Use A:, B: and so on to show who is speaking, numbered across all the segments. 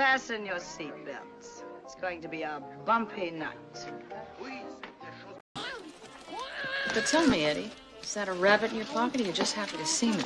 A: Fasten your seatbelts. It's going to be a bumpy night.
B: But tell me, Eddie, is that a rabbit in your pocket or you're just happy to see me?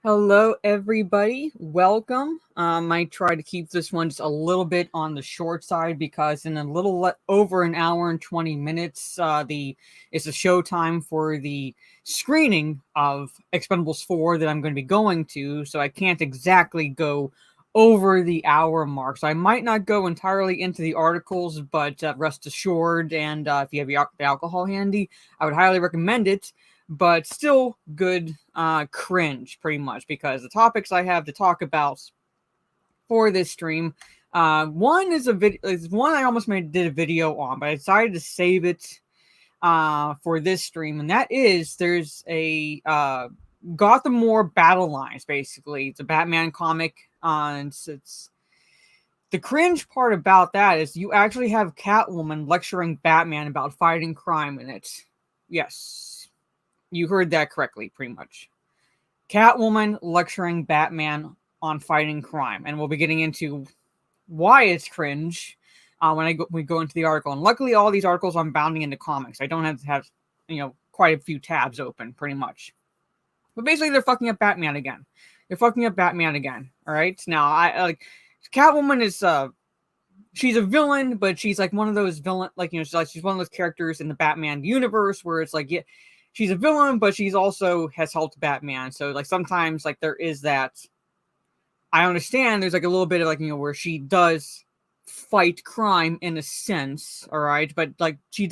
C: Hello, everybody. Welcome. I try to keep this one just a little bit on the short side because in a little over an hour and 20 minutes, it's a showtime for the screening of Expendables 4 that I'm going to be going to, so I can't exactly go over the hour mark. So I might not go entirely into the articles, but rest assured, and if you have the alcohol handy, I would highly recommend it. But still good cringe, pretty much, because the topics I have to talk about for this stream, one is one I almost did a video on, but I decided to save it for this stream, and that is there's a Gotham War Battle Lines. Basically, it's a Batman comic, and it's the cringe part about that is you actually have Catwoman lecturing Batman about fighting crime in it. Yes. You heard that correctly, pretty much. Catwoman lecturing Batman on fighting crime. And we'll be getting into why it's cringe when we go into the article. And luckily, all these articles I'm bounding into comics. I don't have to have, quite a few tabs open, pretty much. But basically, they're fucking up Batman again. All right? Now, Catwoman is... she's a villain, but she's like one of those she's one of those characters in the Batman universe where it's like, yeah, she's a villain, but she's also has helped Batman. So like sometimes like there is that. I understand there's like a little bit of where she does fight crime in a sense, all right, but like she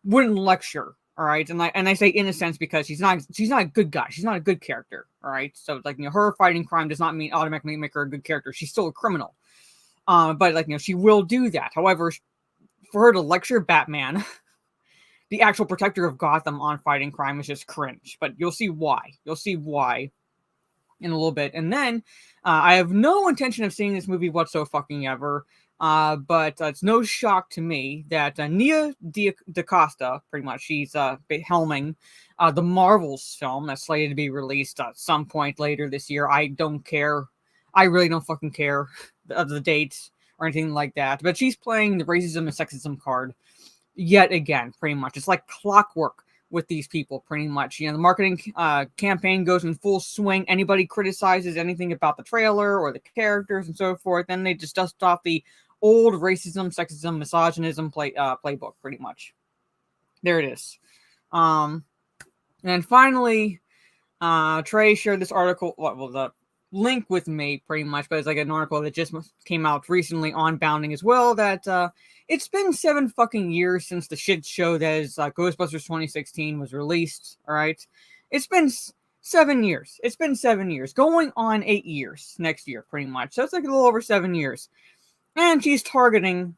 C: wouldn't lecture, all right, and I say in a sense because she's not a good guy, she's not a good character, all right. So like her fighting crime does not mean automatically make her a good character. She's still a criminal, but she will do that. However, for her to lecture Batman. The actual protector of Gotham on fighting crime is just cringe, but you'll see why. In a little bit. And then I have no intention of seeing this movie whatsoever, but it's no shock to me that Nia DaCosta, pretty much, she's helming the Marvels film that's slated to be released at some point later this year. I don't care. I really don't fucking care of the dates or anything like that. But she's playing the racism and sexism card. Yet again, pretty much. It's like clockwork with these people, pretty much. The marketing campaign goes in full swing. Anybody criticizes anything about the trailer or the characters and so forth, then they just dust off the old racism, sexism, misogynism playbook, pretty much. There it is. And finally, Trey shared this article, the link with me, pretty much, but it's like an article that just came out recently on Bounding as well, that it's been 7 fucking years since the shit show that is Ghostbusters 2016 was released, alright? It's been 7 years. It's been 7 years. Going on 8 years next year, pretty much. So it's like a little over 7 years. And she's targeting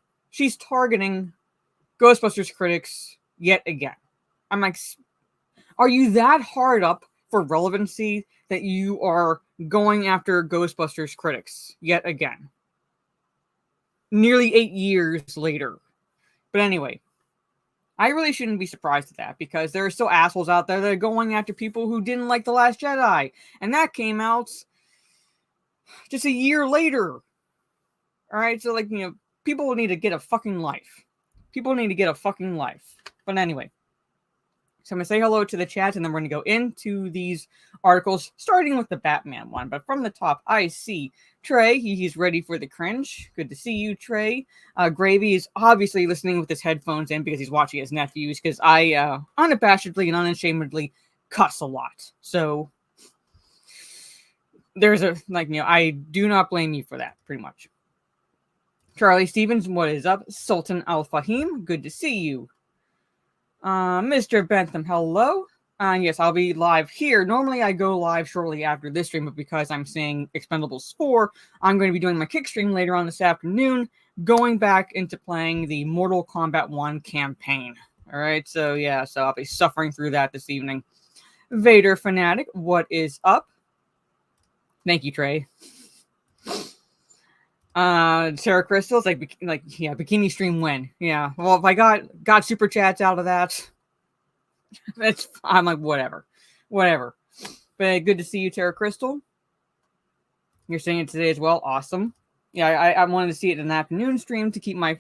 C: Ghostbusters critics yet again. I'm like, are you that hard up for relevancy that you are going after Ghostbusters critics yet again? Nearly 8 years later. But anyway, I really shouldn't be surprised at that because there are still assholes out there that are going after people who didn't like The Last Jedi. And that came out just a year later. Alright, so people need to get a fucking life. But anyway. So I'm going to say hello to the chat, and then we're going to go into these articles, starting with the Batman one. But from the top, I see Trey. He's ready for the cringe. Good to see you, Trey. Gravy is obviously listening with his headphones in because he's watching his nephews, because I unabashedly and unashamedly cuss a lot. So there's I do not blame you for that, pretty much. Charlie Stevens, what is up? Sultan Al-Fahim, good to see you. Mr. Bentham, hello. Yes, I'll be live here. Normally I go live shortly after this stream, but because I'm seeing Expendables 4, I'm going to be doing my kick stream later on this afternoon, going back into playing the Mortal Kombat 1 campaign. Alright, so yeah, so I'll be suffering through that this evening. Vader Fanatic, what is up? Thank you, Trey. Sarah Crystal's yeah, bikini stream when? Yeah, well, if I got super chats out of that, I'm like, whatever. But good to see you, Sarah Crystal. You're seeing it today as well. Awesome. Yeah, I wanted to see it in an afternoon stream to keep my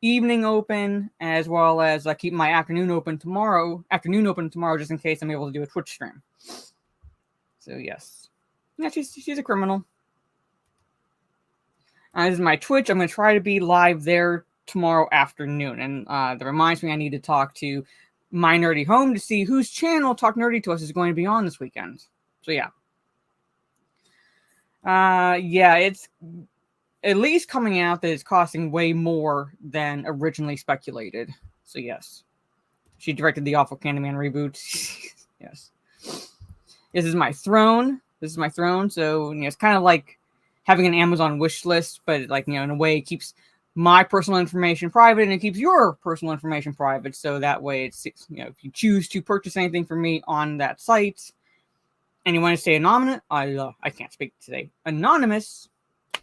C: evening open, as well as keep my afternoon open tomorrow, just in case I'm able to do a Twitch stream. So yes. Yeah, she's a criminal. This is my Twitch. I'm going to try to be live there tomorrow afternoon. And that reminds me I need to talk to My Nerdy Home to see whose channel Talk Nerdy to Us is going to be on this weekend. So yeah. Yeah, it's at least coming out that it's costing way more than originally speculated. So yes. She directed the awful Candyman reboot. Yes. This is my throne. So it's kind of like having an Amazon wish list, but in a way it keeps my personal information private and it keeps your personal information private. So that way it's, if you choose to purchase anything from me on that site and you want to stay anonymous, I can't speak today. Anonymous,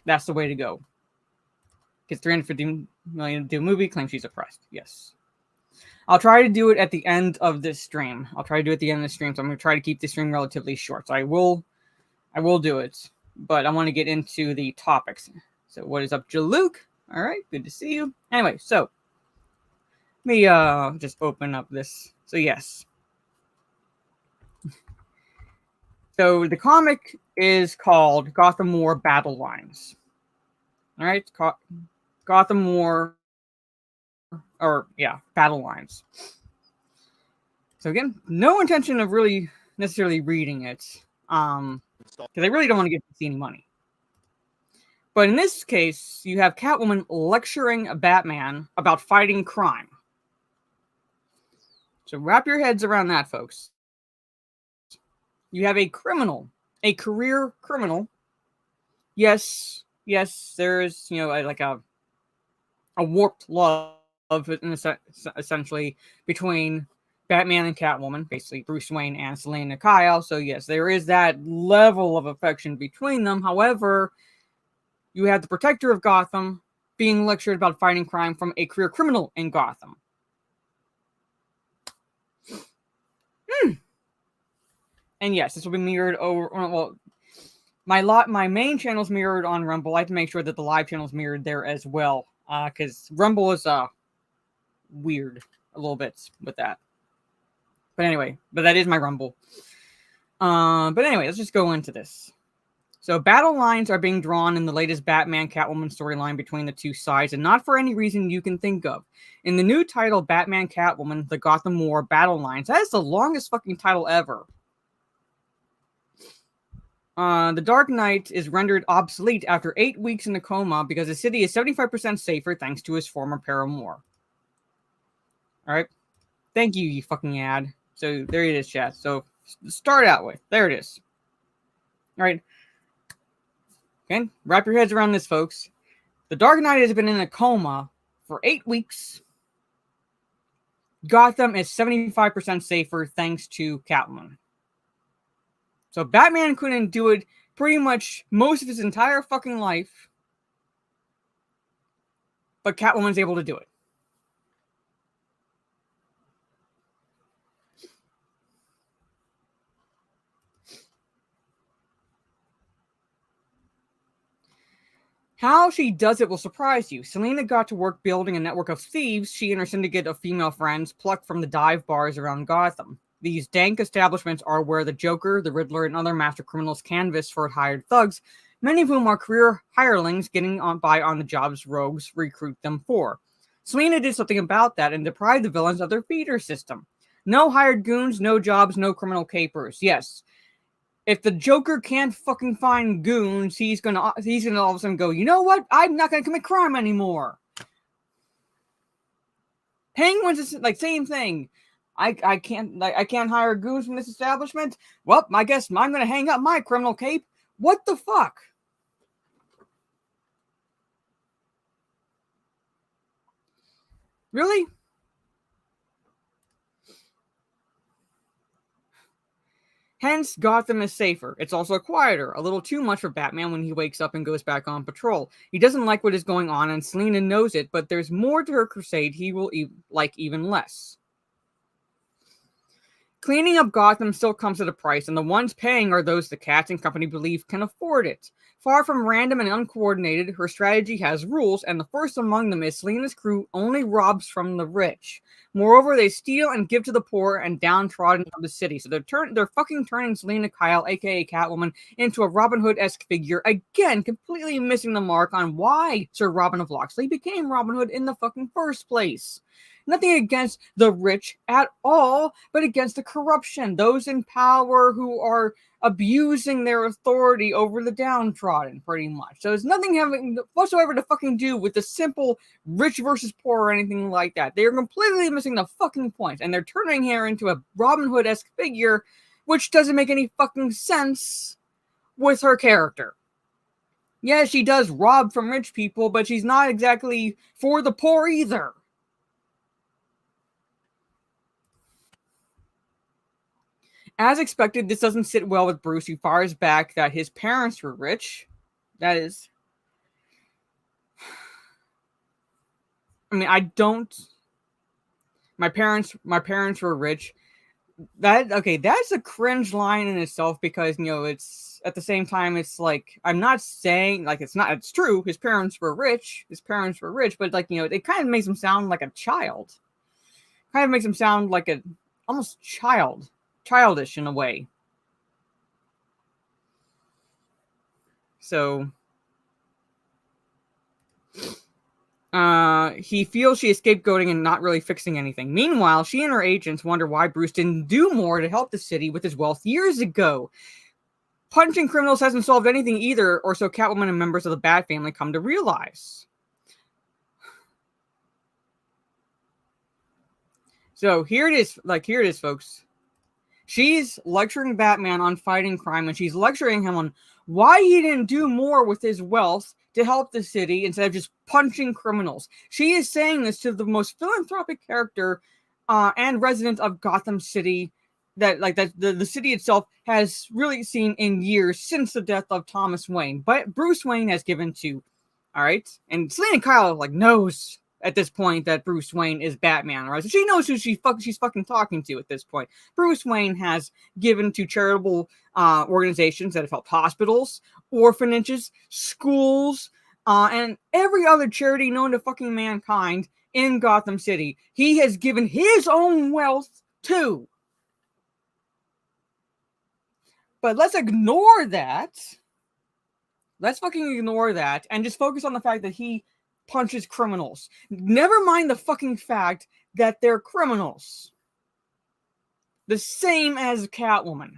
C: that's the way to go. Because 350 million to do a movie, claims she's oppressed. Yes. I'll try to do it at the end of this stream. So I'm going to try to keep this stream relatively short. So I will do it. But I want to get into the topics. So what is up, Jaluk? All right, good to see you. Anyway, so let me just open up this. So yes. So the comic is called Gotham War Battle Lines. All right, Gotham War, Battle Lines. So again, no intention of really necessarily reading it, because I really don't want to give DC any money. But in this case, you have Catwoman lecturing Batman about fighting crime. So wrap your heads around that, folks. You have a criminal, a career criminal. Yes, there's a warped love essentially between Batman and Catwoman, basically Bruce Wayne and Selina Kyle. So yes, there is that level of affection between them. However, you have the protector of Gotham being lectured about fighting crime from a career criminal in Gotham. And yes, this will be mirrored over. Well, my main channel's mirrored on Rumble. I have to make sure that the live channel's mirrored there as well, because Rumble is weird a little bit with that. But anyway, that is my Rumble. But anyway, let's just go into this. So battle lines are being drawn in the latest Batman Catwoman storyline between the two sides, and not for any reason you can think of. In the new title, Batman Catwoman, The Gotham War Battle Lines, that is the longest fucking title ever. The Dark Knight is rendered obsolete after 8 weeks in a coma because the city is 75% safer thanks to his former paramour. Alright. Thank you, you fucking ad. So there it is, chat. So start out with. There it is. Alright. Okay, wrap your heads around this, folks. The Dark Knight has been in a coma for 8 weeks. Gotham is 75% safer thanks to Catwoman. So Batman couldn't do it pretty much most of his entire fucking life. But Catwoman's able to do it. How she does it will surprise you. Selina got to work building a network of thieves she and her syndicate of female friends plucked from the dive bars around Gotham. These dank establishments are where the Joker, the Riddler, and other master criminals canvass for hired thugs, many of whom are career hirelings getting by on the jobs rogues recruit them for. Selina did something about that and deprived the villains of their feeder system. No hired goons, no jobs, no criminal capers. Yes. If the Joker can't fucking find goons, he's gonna all of a sudden go, you know what? I'm not gonna commit crime anymore. Penguins is like same thing. I can't hire goons from this establishment. Well, I guess I'm gonna hang up my criminal cape. What the fuck? Really? Hence, Gotham is safer. It's also quieter, a little too much for Batman when he wakes up and goes back on patrol. He doesn't like what is going on, and Selina knows it, but there's more to her crusade he will like even less. Cleaning up Gotham still comes at a price, and the ones paying are those the Cats and company believe can afford it. Far from random and uncoordinated, her strategy has rules, and the first among them is Selina's crew only robs from the rich. Moreover, they steal and give to the poor and downtrodden of the city. So they're fucking turning Selina Kyle, aka Catwoman, into a Robin Hood-esque figure, again, completely missing the mark on why Sir Robin of Locksley became Robin Hood in the fucking first place. Nothing against the rich at all, but against the corruption, those in power who are abusing their authority over the downtrodden, pretty much. So there's nothing having whatsoever to fucking do with the simple rich versus poor or anything like that. They are completely missing the fucking point, and they're turning her into a Robin Hood-esque figure, which doesn't make any fucking sense with her character. Yeah, she does rob from rich people, but she's not exactly for the poor either. As expected, this doesn't sit well with Bruce, who fires back that his parents were rich. That is... I mean, I don't... My parents were rich. That's a cringe line in itself because, you know, it's... At the same time, it's like... I'm not saying... Like, it's true. His parents were rich. But, like, you know, it kind of makes him sound like a child. Kind of makes him sound like a... Almost childish in a way. So he feels she is scapegoating and not really fixing anything. Meanwhile, she and her agents wonder why Bruce didn't do more to help the city with his wealth years ago. Punching criminals hasn't solved anything either, or so Catwoman and members of the Bat family come to realize. So here it is, folks. She's lecturing Batman on fighting crime, and she's lecturing him on why he didn't do more with his wealth to help the city instead of just punching criminals. She is saying this to the most philanthropic character and resident of Gotham City that the city itself has really seen in years since the death of Thomas Wayne. But Bruce Wayne has given to, all right? And Selina Kyle knows at this point that Bruce Wayne is Batman, right? So she knows who she's fucking talking to at this point. Bruce Wayne has given to charitable organizations that have helped hospitals, orphanages, schools, and every other charity known to fucking mankind in Gotham City. He has given his own wealth to. But let's ignore that. Let's fucking ignore that and just focus on the fact that he punches criminals. Never mind the fucking fact that they're criminals. The same as Catwoman.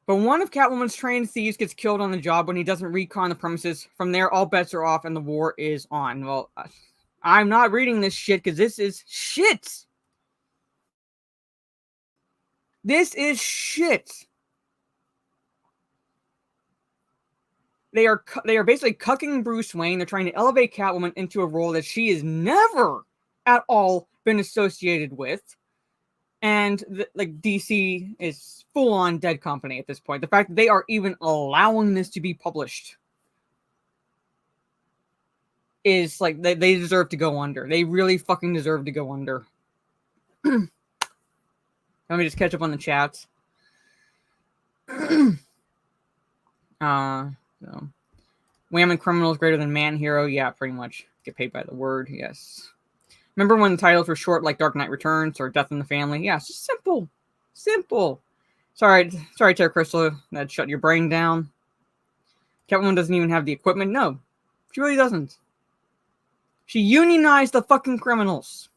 C: But one of Catwoman's trained thieves gets killed on the job when he doesn't recon the premises. From there, all bets are off and the war is on. Well, I'm not reading this shit because this is shit. This is shit. They are basically cucking Bruce Wayne. They're trying to elevate Catwoman into a role that she has never at all been associated with. And DC is full on dead company at this point. The fact that they are even allowing this to be published is they deserve to go under. They really fucking deserve to go under. Let me just catch up on the chats. So, Whammon criminals greater than man hero. Yeah, pretty much. Get paid by the word. Yes. Remember when the titles were short like Dark Knight Returns or Death in the Family? Yeah, it's just simple. Simple. Sorry, Terry Crystal. That shut your brain down. Catwoman doesn't even have the equipment. No, she really doesn't. She unionized the fucking criminals.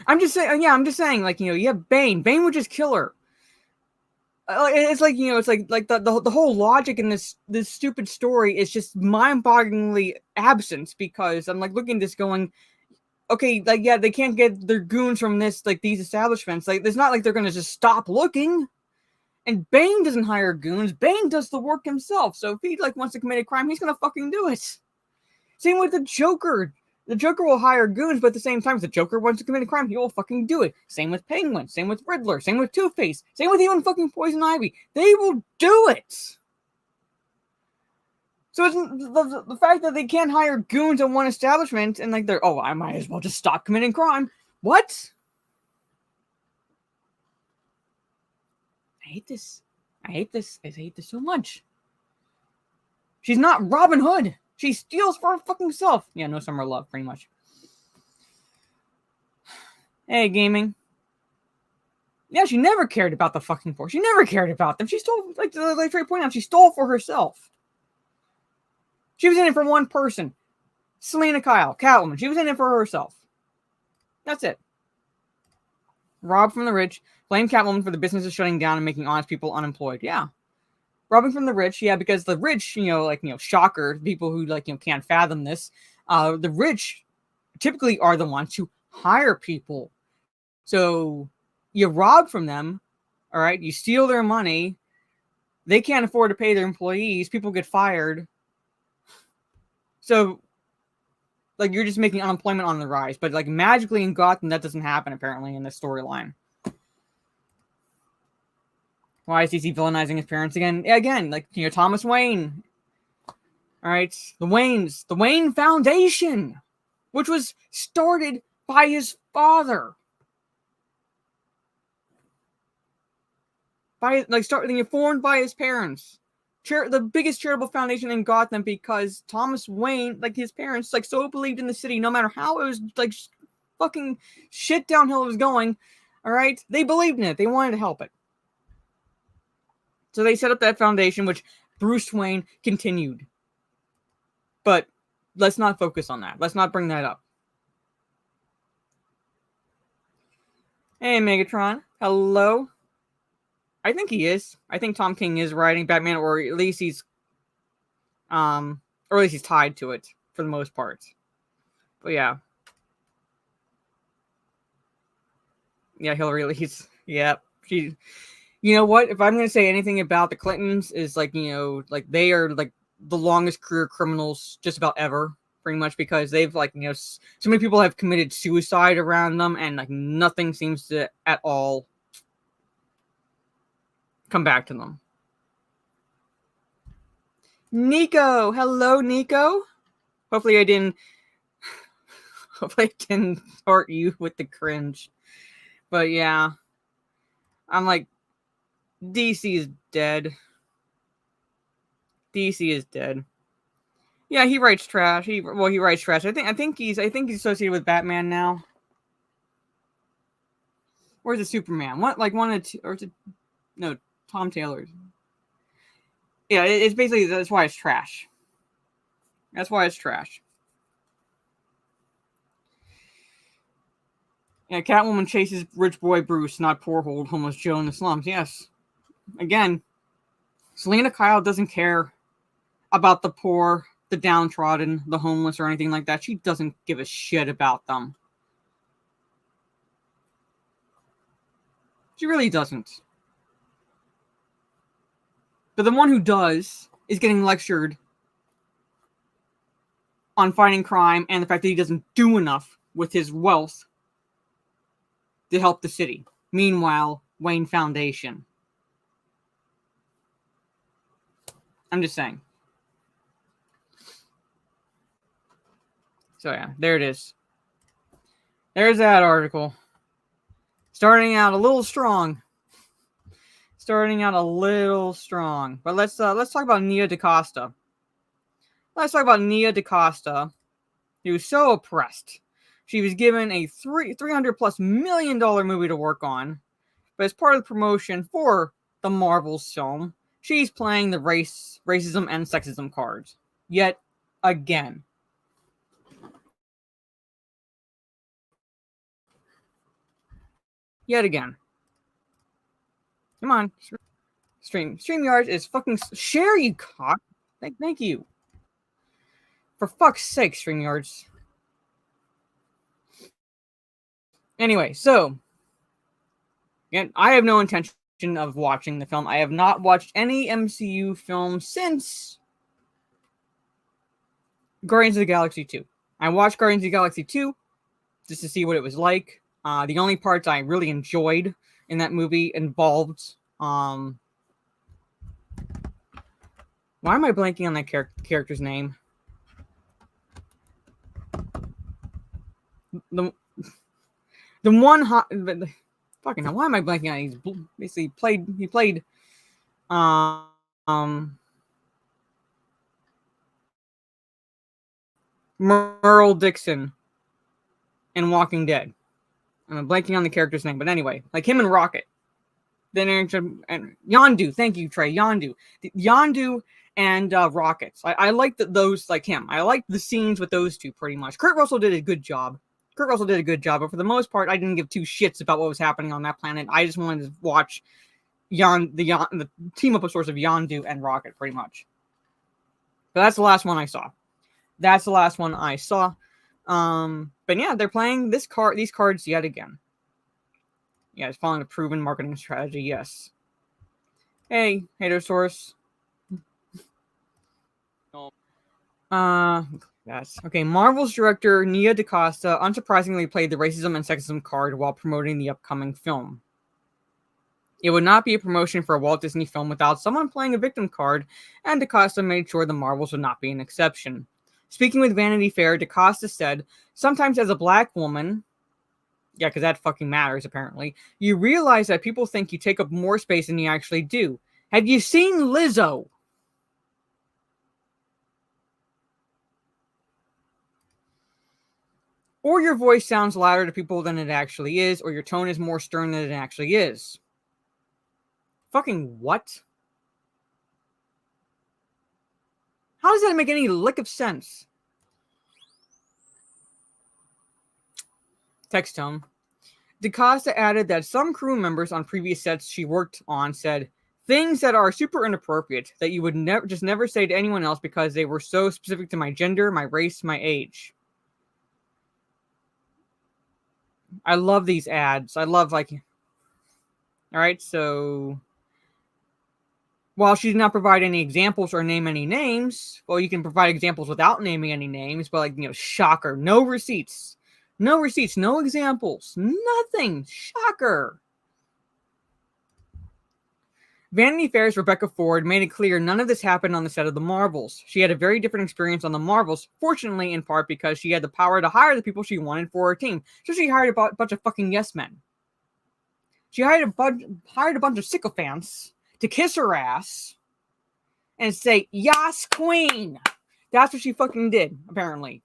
C: I'm just saying, you have Bane. Bane would just kill her. It's the whole logic in this stupid story is just mind-bogglingly absent because I'm looking at this going, okay, they can't get their goons from these establishments. It's not like they're gonna just stop looking. And Bane doesn't hire goons. Bane does the work himself. So if he wants to commit a crime, he's gonna fucking do it. Same with the Joker. The Joker will hire goons, but at the same time, if the Joker wants to commit a crime, he will fucking do it. Same with Penguin, same with Riddler, same with Two-Face, same with even fucking Poison Ivy. They will do it. So it's the fact that they can't hire goons at one establishment and like they're, oh, I might as well just stop committing crime. What? I hate this. I hate this. I hate this so much. She's not Robin Hood. She steals for her fucking self. Yeah, no summer love, pretty much. Hey, gaming. Yeah, she never cared about the fucking poor. She never cared about them. She stole, like Trey pointed out, she stole for herself. She was in it for one person. Selena Kyle, Catwoman. She was in it for herself. That's it. Rob from the rich. Blame Catwoman for the businesses shutting down and making honest people unemployed. Yeah. Robbing from the rich. Yeah, because the rich, shocker, people who, can't fathom this. The rich typically are the ones who hire people. So you rob from them. All right. You steal their money. They can't afford to pay their employees. People get fired. So, you're just making unemployment on the rise. But, magically in Gotham, that doesn't happen, apparently, in this storyline. Why is DC villainizing his parents again? Again, Thomas Wayne. All right. The Wayne Foundation, which was started by his father. Formed by his parents. The biggest charitable foundation in Gotham because Thomas Wayne, his parents, so believed in the city, no matter how it was, fucking shit downhill it was going, all right? They believed in it. They wanted to help it. So they set up that foundation, which Bruce Wayne continued. But let's not focus on that. Let's not bring that up. Hey, Megatron. Hello. I think he is. I think Tom King is writing Batman, or at least he's tied to it for the most part. But yeah. Yeah, Hillary Lee's. Yeah. She, you know what? If I'm going to say anything about the Clintons is they are the longest career criminals just about ever, pretty much, because they've so many people have committed suicide around them and nothing seems to at all come back to them. Nico, hello, Nico. Hopefully I didn't hurt you with the cringe. But yeah, I'm DC is dead. DC is dead. Yeah, he writes trash. He writes trash. I think he's associated with Batman now. Or is it Superman? What one of two, or is it no? Tom Taylor's. Yeah, it's basically, that's why it's trash. That's why it's trash. Yeah, Catwoman chases rich boy Bruce, not poor old homeless Joe in the slums. Yes. Again, Selena Kyle doesn't care about the poor, the downtrodden, the homeless, or anything like that. She doesn't give a shit about them. She really doesn't. But the one who does is getting lectured on fighting crime and the fact that he doesn't do enough with his wealth to help the city. Meanwhile, Wayne Foundation. I'm just saying. So yeah, there it is. There's that article. Starting out a little strong. But let's talk about Nia DaCosta. Let's talk about Nia DaCosta, who was so oppressed. She was given a $300+ million movie to work on, but as part of the promotion for the Marvel's film, she's playing the racism and sexism cards yet again. Yet again. Come on. StreamYard is fucking... Share, you cock. Thank you. For fuck's sake, StreamYards. Anyway, so... Again, I have no intention of watching the film. I have not watched any MCU film since... Guardians of the Galaxy 2. I watched Guardians of the Galaxy 2 just to see what it was like. The only parts I really enjoyed in that movie involved... Why am I blanking on that character's name? The one hot. Fucking hell, why am I blanking on? He's basically played. Merle Dixon in Walking Dead. I'm blanking on the character's name, but anyway, like him and Rocket. Then and Yondu, thank you, Trey. Yondu and Rockets. I like those, like him. I like the scenes with those two pretty much. Kurt Russell did a good job, but for the most part, I didn't give two shits about what was happening on that planet. I just wanted to watch the team up of sorts of Yondu and Rocket, pretty much. But that's the last one I saw. But yeah, they're playing these cards yet again. Yeah, it's following a proven marketing strategy, yes. Hey, Hater Source. Yes. Okay, Marvel's director Nia DaCosta unsurprisingly played the racism and sexism card while promoting the upcoming film. It would not be a promotion for a Walt Disney film without someone playing a victim card, and DaCosta made sure the Marvels would not be an exception. Speaking with Vanity Fair, DaCosta said, "Sometimes as a black woman," yeah, because that fucking matters, apparently, "you realize that people think you take up more space than you actually do. Have you seen Lizzo?" Or your voice sounds louder to people than it actually is, or your tone is more stern than it actually is. Fucking what? How does that make any lick of sense? Text tone. DaCosta added that some crew members on previous sets she worked on said things that are super inappropriate that you would never say to anyone else because they were so specific to my gender, my race, my age. I love these ads. I love, like... Alright, so... While she did not provide any examples or name any names, well, you can provide examples without naming any names, but, like, shocker. No receipts. No receipts, no examples, nothing. Shocker. Vanity Fair's Rebecca Ford made it clear none of this happened on the set of The Marvels. She had a very different experience on The Marvels, fortunately in part because she had the power to hire the people she wanted for her team. So she hired a bunch of fucking yes men. She hired a bunch of sycophants to kiss her ass and say, "Yas, queen." That's what she fucking did, apparently.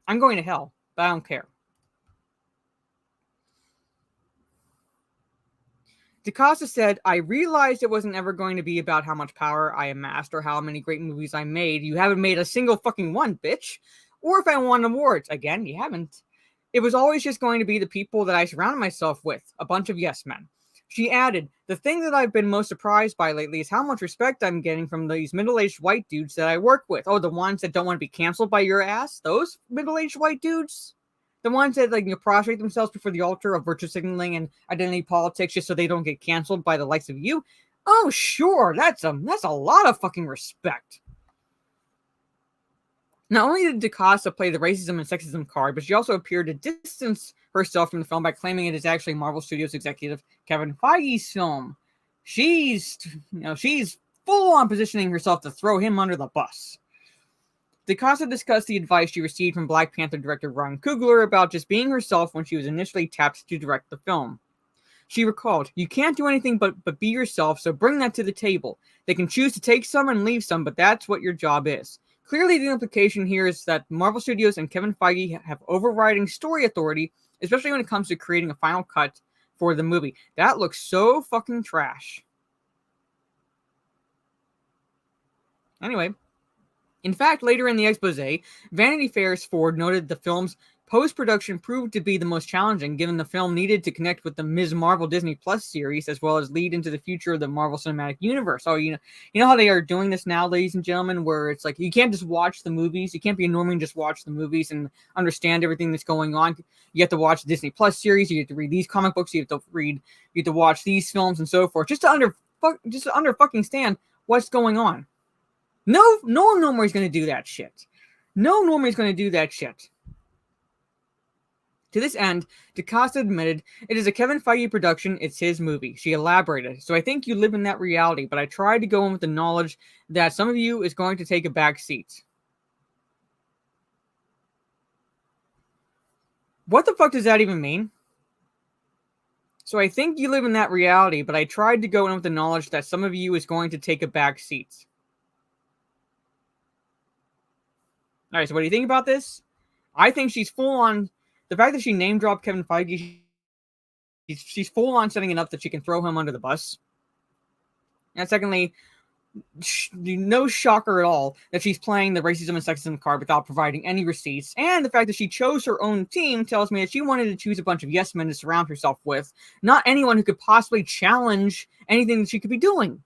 C: I'm going to hell, but I don't care. DaCosta said, "I realized it wasn't ever going to be about how much power I amassed or how many great movies I made. You haven't made a single fucking one, bitch. Or if I won awards. Again, you haven't. It was always just going to be the people that I surrounded myself with. A bunch of yes men." She added, "The thing that I've been most surprised by lately is how much respect I'm getting from these middle-aged white dudes that I work with." Oh, the ones that don't want to be canceled by your ass? Those middle-aged white dudes? The ones that, like, prostrate themselves before the altar of virtue signaling and identity politics just so they don't get canceled by the likes of you? Oh, sure, that's a lot of fucking respect. Not only did DaCosta play the racism and sexism card, but she also appeared to distance herself from the film by claiming it is actually Marvel Studios executive Kevin Feige's film. She's full on positioning herself to throw him under the bus. DaCosta discussed the advice she received from Black Panther director Ryan Coogler about just being herself when she was initially tapped to direct the film. She recalled, "You can't do anything but be yourself, so bring that to the table. They can choose to take some and leave some, but that's what your job is." Clearly, the implication here is that Marvel Studios and Kevin Feige have overriding story authority, especially when it comes to creating a final cut for the movie. That looks so fucking trash. Anyway, in fact, later in the expose, Vanity Fair's Ford noted the film's post-production proved to be the most challenging, given the film needed to connect with the Ms. Marvel Disney Plus series, as well as lead into the future of the Marvel Cinematic Universe. So, you know how they are doing this now, ladies and gentlemen, where it's like, you can't just watch the movies. You can't be a normie and just watch the movies and understand everything that's going on. You have to watch the Disney Plus series. You have to read these comic books. You have to watch these films and so forth, just to fucking stand what's going on. No normie is going to do that shit. No normie is going to do that shit. To this end, DaCosta admitted, "It is a Kevin Feige production, it's his movie." She elaborated, "So I think you live in that reality, but I tried to go in with the knowledge that some of you is going to take a back seat." What the fuck does that even mean? "So I think you live in that reality, but I tried to go in with the knowledge that some of you is going to take a back seat." Alright, so what do you think about this? I think she's full on. The fact that she name dropped Kevin Feige, she's full on setting it up that she can throw him under the bus. And secondly, no shocker at all that she's playing the racism and sexism card without providing any receipts. And the fact that she chose her own team tells me that she wanted to choose a bunch of yes men to surround herself with, not anyone who could possibly challenge anything that she could be doing.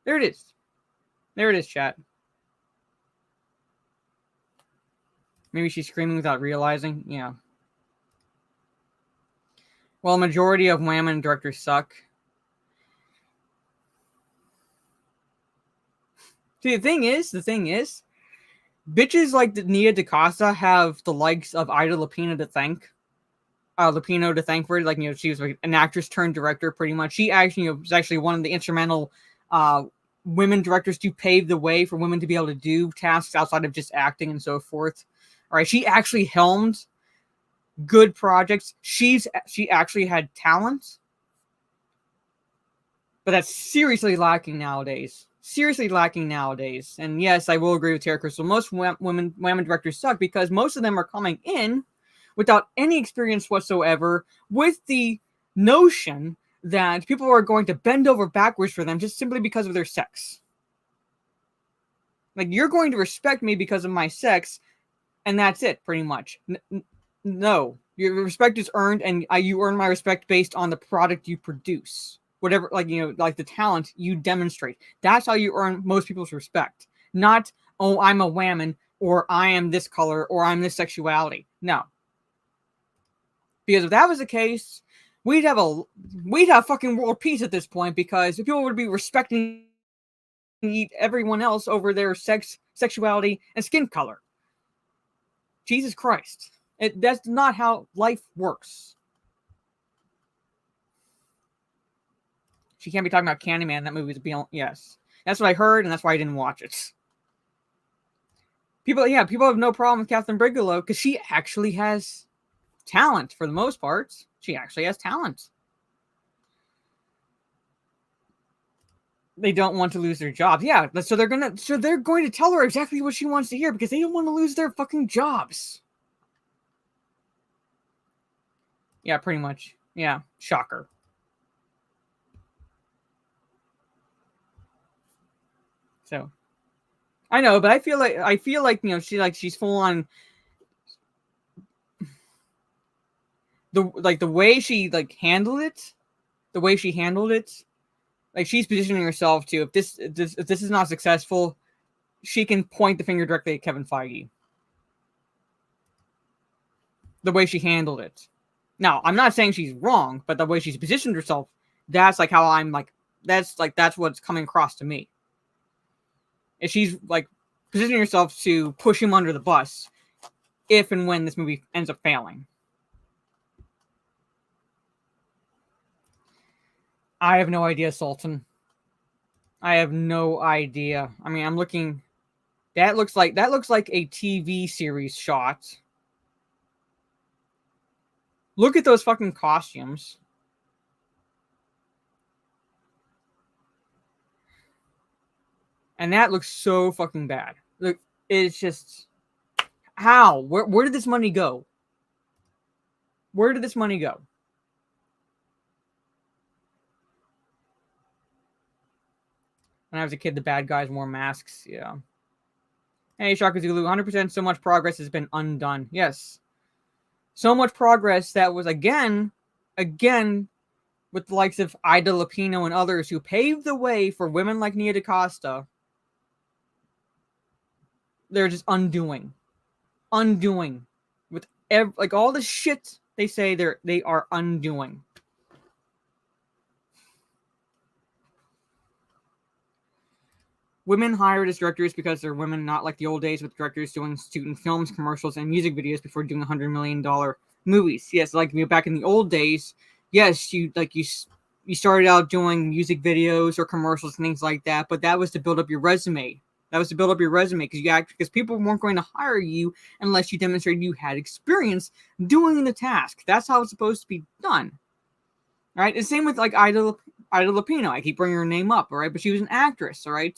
C: There it is. There it is, chat. Maybe she's screaming without realizing. Yeah. Well, majority of women directors suck. See, the thing is, bitches like Nia DaCosta have the likes of Ida Lupino to thank. Lupino to thank for it. Like, she was like an actress turned director, pretty much. She actually, was actually one of the instrumental women directors to pave the way for women to be able to do tasks outside of just acting and so forth. All right, she actually helmed good projects. She actually had talent, but that's seriously lacking nowadays. And yes, I will agree with Tara Crystal. Most women directors suck because most of them are coming in without any experience whatsoever, with the notion that people are going to bend over backwards for them just simply because of their sex. Like, you're going to respect me because of my sex, and that's it, pretty much. No, your respect is earned, and you earn my respect based on the product you produce. Whatever, like the talent you demonstrate. That's how you earn most people's respect. Not, oh, I'm a whammon, or I am this color, or I'm this sexuality. No. Because if that was the case, we'd have fucking world peace at this point, because people would be respecting everyone else over their sexuality, and skin color. Jesus Christ. That's not how life works. She can't be talking about Candyman. That movie is beyond. Yes. That's what I heard, and that's why I didn't watch it. People have no problem with Catherine Bigelow because she actually has talent for the most part. She actually has talent. They don't want to lose their jobs. Yeah, so they're going to tell her exactly what she wants to hear because they don't want to lose their fucking jobs. Yeah, pretty much. Yeah, shocker. So, I know, but I feel like she's full on the way she handled it, like she's positioning herself to, if this is not successful, she can point the finger directly at Kevin Feige. The way she handled it. Now, I'm not saying she's wrong, but the way she's positioned herself, that's like how that's what's coming across to me. If she's like positioning herself to push him under the bus if and when this movie ends up failing. I have no idea, Sultan. I have no idea. I mean, I'm looking. That looks like a TV series shot. Look at those fucking costumes. And that looks so fucking bad. Look, it's just, how? Where did this money go? Where did this money go? When I was a kid, the bad guys wore masks. Yeah. Hey, Shaka Zulu, 100%. So much progress has been undone. Yes. So much progress that was again, with the likes of Ida Lupino and others who paved the way for women like Nia DaCosta. They're just undoing with all the shit they say they are undoing. women hired as directors because they're women, not like the old days with directors doing student films, commercials, and music videos before doing $100 million movies. Yes, like back in the old days, yes, you started out doing music videos or commercials and things like that, but that was to build up your resume. That was to build up your resume because people weren't going to hire you unless you demonstrated you had experience doing the task. That's how it's supposed to be done. All right. The same with like Ida Lupino. I keep bringing her name up. All right, but she was an actress. All right.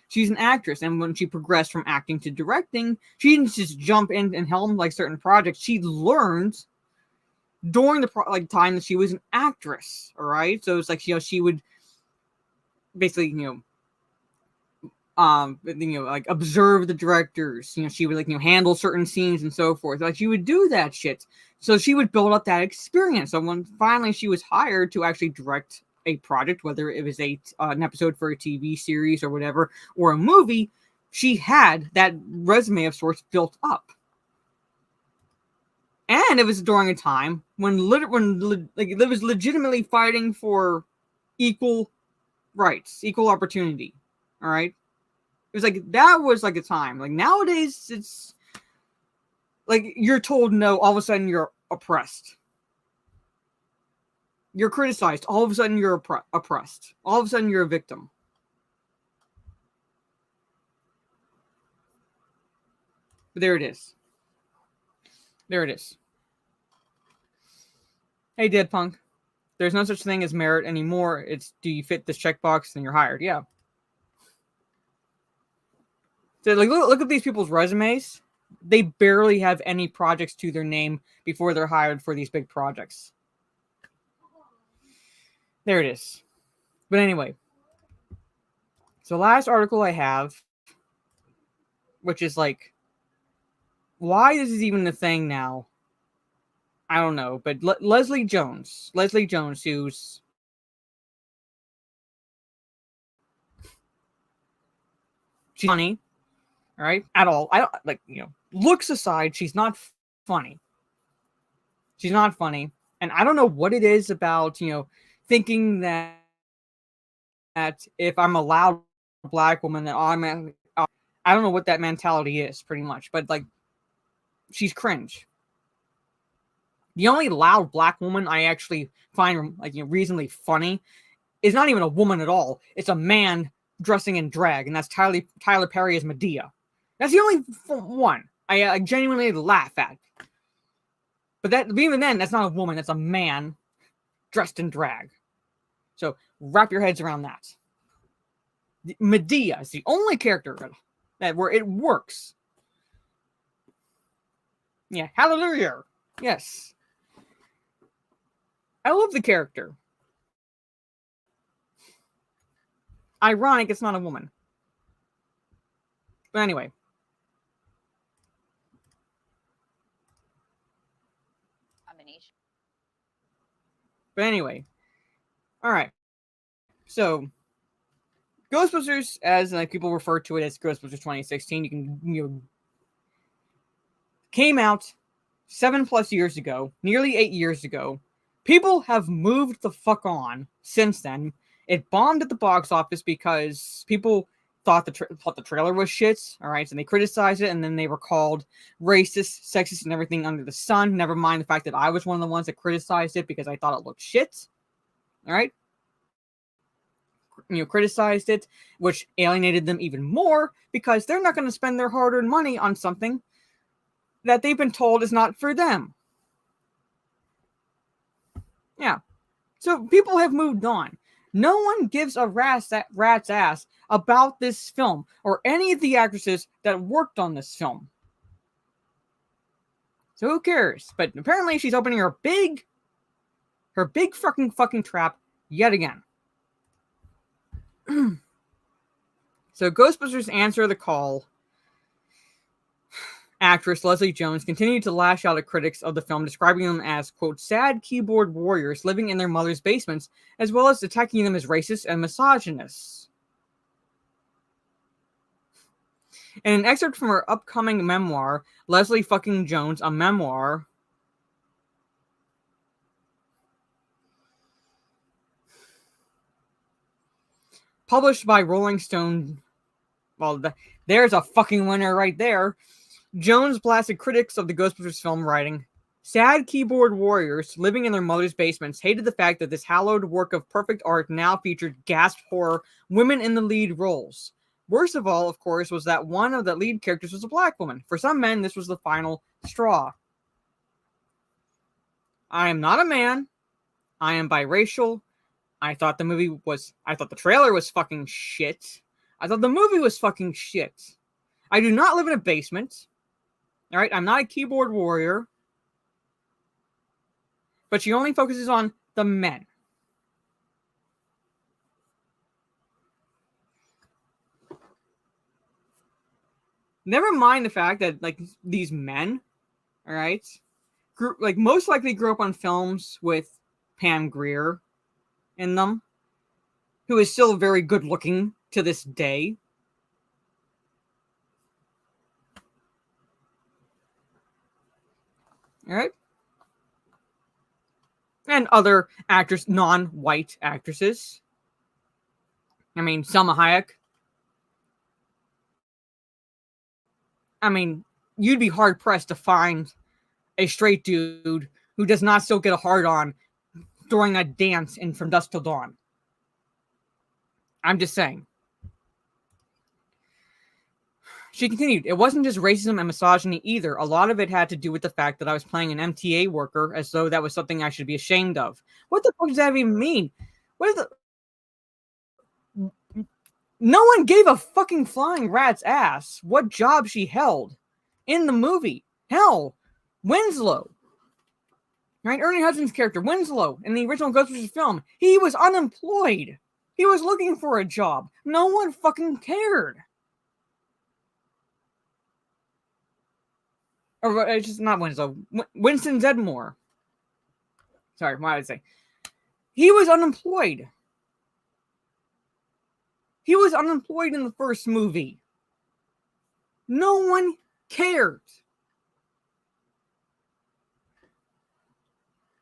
C: She's an actress, and when she progressed from acting to directing, she didn't just jump in and helm like certain projects. She learned during the time that she was an actress. All right, so it's like she would basically like observe the directors. She would handle certain scenes and so forth. Like she would do that shit. So she would build up that experience. So when finally she was hired to actually direct a project, whether it was an episode for a TV series or whatever, or a movie, she had that resume of sorts built up. And it was during a time when it was legitimately fighting for equal rights, equal opportunity. All right. It was like that was like a time. Like nowadays, it's like you're told no, all of a sudden you're oppressed. You're criticized, all of a sudden you're oppressed. All of a sudden you're a victim. But there it is. There it is. Hey, Dead Punk. There's no such thing as merit anymore. It's do you fit this checkbox and you're hired. Yeah. So like look at these people's resumes. They barely have any projects to their name before they're hired for these big projects. There it is. But anyway. So last article I have, which is like, why this is even a thing now, I don't know. But Leslie Jones, who's she's funny, right? At all. I don't looks aside, she's not funny. She's not funny. And I don't know what it is about, thinking that if I'm a loud black woman, that I don't know what that mentality is, pretty much. But like, she's cringe. The only loud black woman I actually find reasonably funny is not even a woman at all. It's a man dressing in drag, and that's Tyler Perry as Medea. That's the only one I genuinely laugh at. But even then, that's not a woman. That's a man dressed in drag. So wrap your heads around that. Medea is the only character where it works. Yeah, hallelujah. Yes. I love the character. Ironic, it's not a woman. But anyway. All right. So, Ghostbusters, as people refer to it as Ghostbusters 2016, came out 7+ years ago, nearly 8 years ago. People have moved the fuck on since then. It bombed at the box office because people thought the trailer was shit. All right, so they criticized it, and then they were called racist, sexist, and everything under the sun. Never mind the fact that I was one of the ones that criticized it because I thought it looked shit. All right, criticized it, which alienated them even more because they're not going to spend their hard-earned money on something that they've been told is not for them. Yeah. So people have moved on. No one gives a rat's ass about this film or any of the actresses that worked on this film. So who cares? But apparently she's opening her big fucking trap yet again. So Ghostbusters Answer the Call actress Leslie Jones continued to lash out at critics of the film, describing them as, quote, sad keyboard warriors living in their mother's basements, as well as attacking them as racist and misogynists. In an excerpt from her upcoming memoir, Leslie fucking Jones, a memoir, published by Rolling Stone Well, there's a fucking winner right there. Jones blasted critics of the Ghostbusters film, writing, "Sad keyboard warriors living in their mother's basements hated the fact that this hallowed work of perfect art now featured gasp horror women in the lead roles. Worst of all, of course, was that one of the lead characters was a black woman. For some men, this was the final straw. I am not a man. I am biracial. I thought the trailer was fucking shit. I thought the movie was fucking shit. I do not live in a basement. All right, I'm not a keyboard warrior." But she only focuses on the men. Never mind the fact that, like, these men, all right, most likely grew up on films with Pam Grier in them, who is still very good looking to this day. All right. And other actors, non-white actresses. I mean, Selma Hayek. I mean, you'd be hard-pressed to find a straight dude who does not still get a hard-on during a dance in From Dusk Till Dawn. I'm just saying. She continued, "It wasn't just racism and misogyny either. A lot of it had to do with the fact that I was playing an MTA worker as though that was something I should be ashamed of." What the fuck does that even mean? What is the... No one gave a fucking flying rat's ass what job she held in the movie. Hell, Winslow. Right? Ernie Hudson's character, Winslow, in the original Ghostbusters film, he was unemployed. He was looking for a job. No one fucking cared. Or it's just not Winslow. Winston Zedmore. Sorry, what did I say? He was unemployed. He was unemployed in the first movie. No one cared.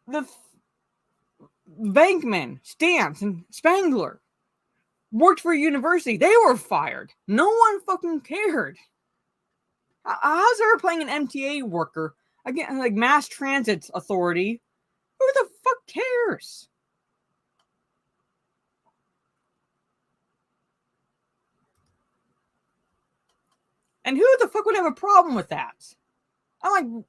C: The Bankman, Stantz, and Spangler worked for a university. They were fired. No one fucking cared. How's her playing an MTA worker? Again, like Mass Transit Authority. Who the fuck cares? And who the fuck would have a problem with that? I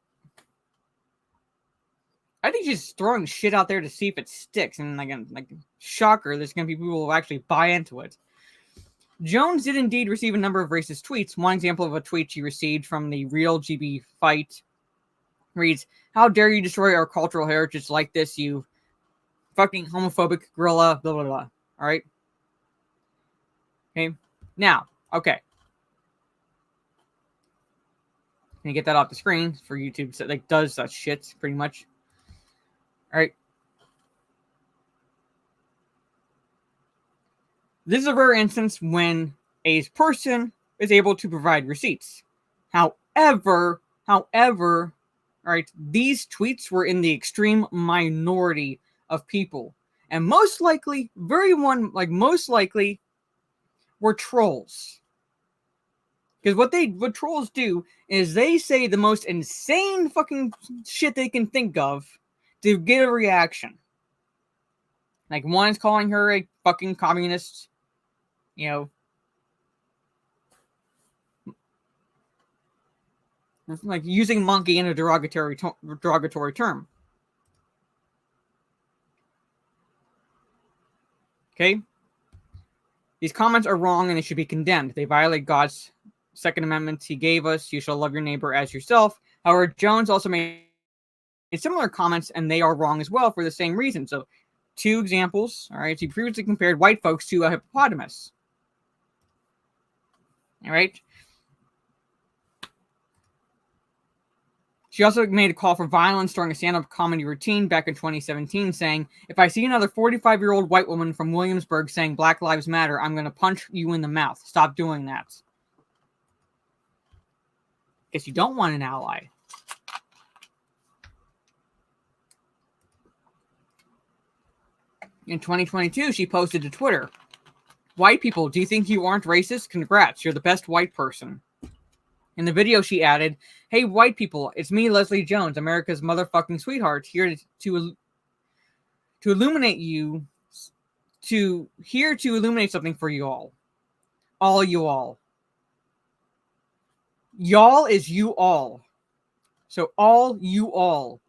C: think she's throwing shit out there to see if it sticks. And like shocker, there's going to be people who actually buy into it. Jones did indeed receive a number of racist tweets. One example of a tweet she received from the Real GB Fight reads, "How dare you destroy our cultural heritage like this, you fucking homophobic gorilla, blah, blah, blah." All right? Okay? Now, okay. Can you get that off the screen for YouTube? So, like, does such shit, pretty much. All right. This is a rare instance when a person is able to provide receipts. However, all right, these tweets were in the extreme minority of people. And most likely, most likely were trolls. Because what trolls do is they say the most insane fucking shit they can think of to get a reaction. Like, one is calling her a fucking communist, you know, like using monkey in a derogatory term. Okay? These comments are wrong and they should be condemned. They violate God's Second Amendment he gave us. You shall love your neighbor as yourself. However, Jones also made similar comments and they are wrong as well for the same reason. So, two examples. All right. He previously compared white folks to a hippopotamus. All right. She also made a call for violence during a stand-up comedy routine back in 2017, saying, "If I see another 45-year-old white woman from Williamsburg saying Black Lives Matter, I'm going to punch you in the mouth. Stop doing that." Guess you don't want an ally. In 2022, she posted to Twitter, White people, do you think you aren't racist? Congrats, you're the best white person. In the video, she added, "Hey, white people, it's me, Leslie Jones, America's motherfucking sweetheart, here to illuminate you, to illuminate something for you all. All you all. Y'all is you all. So all you all."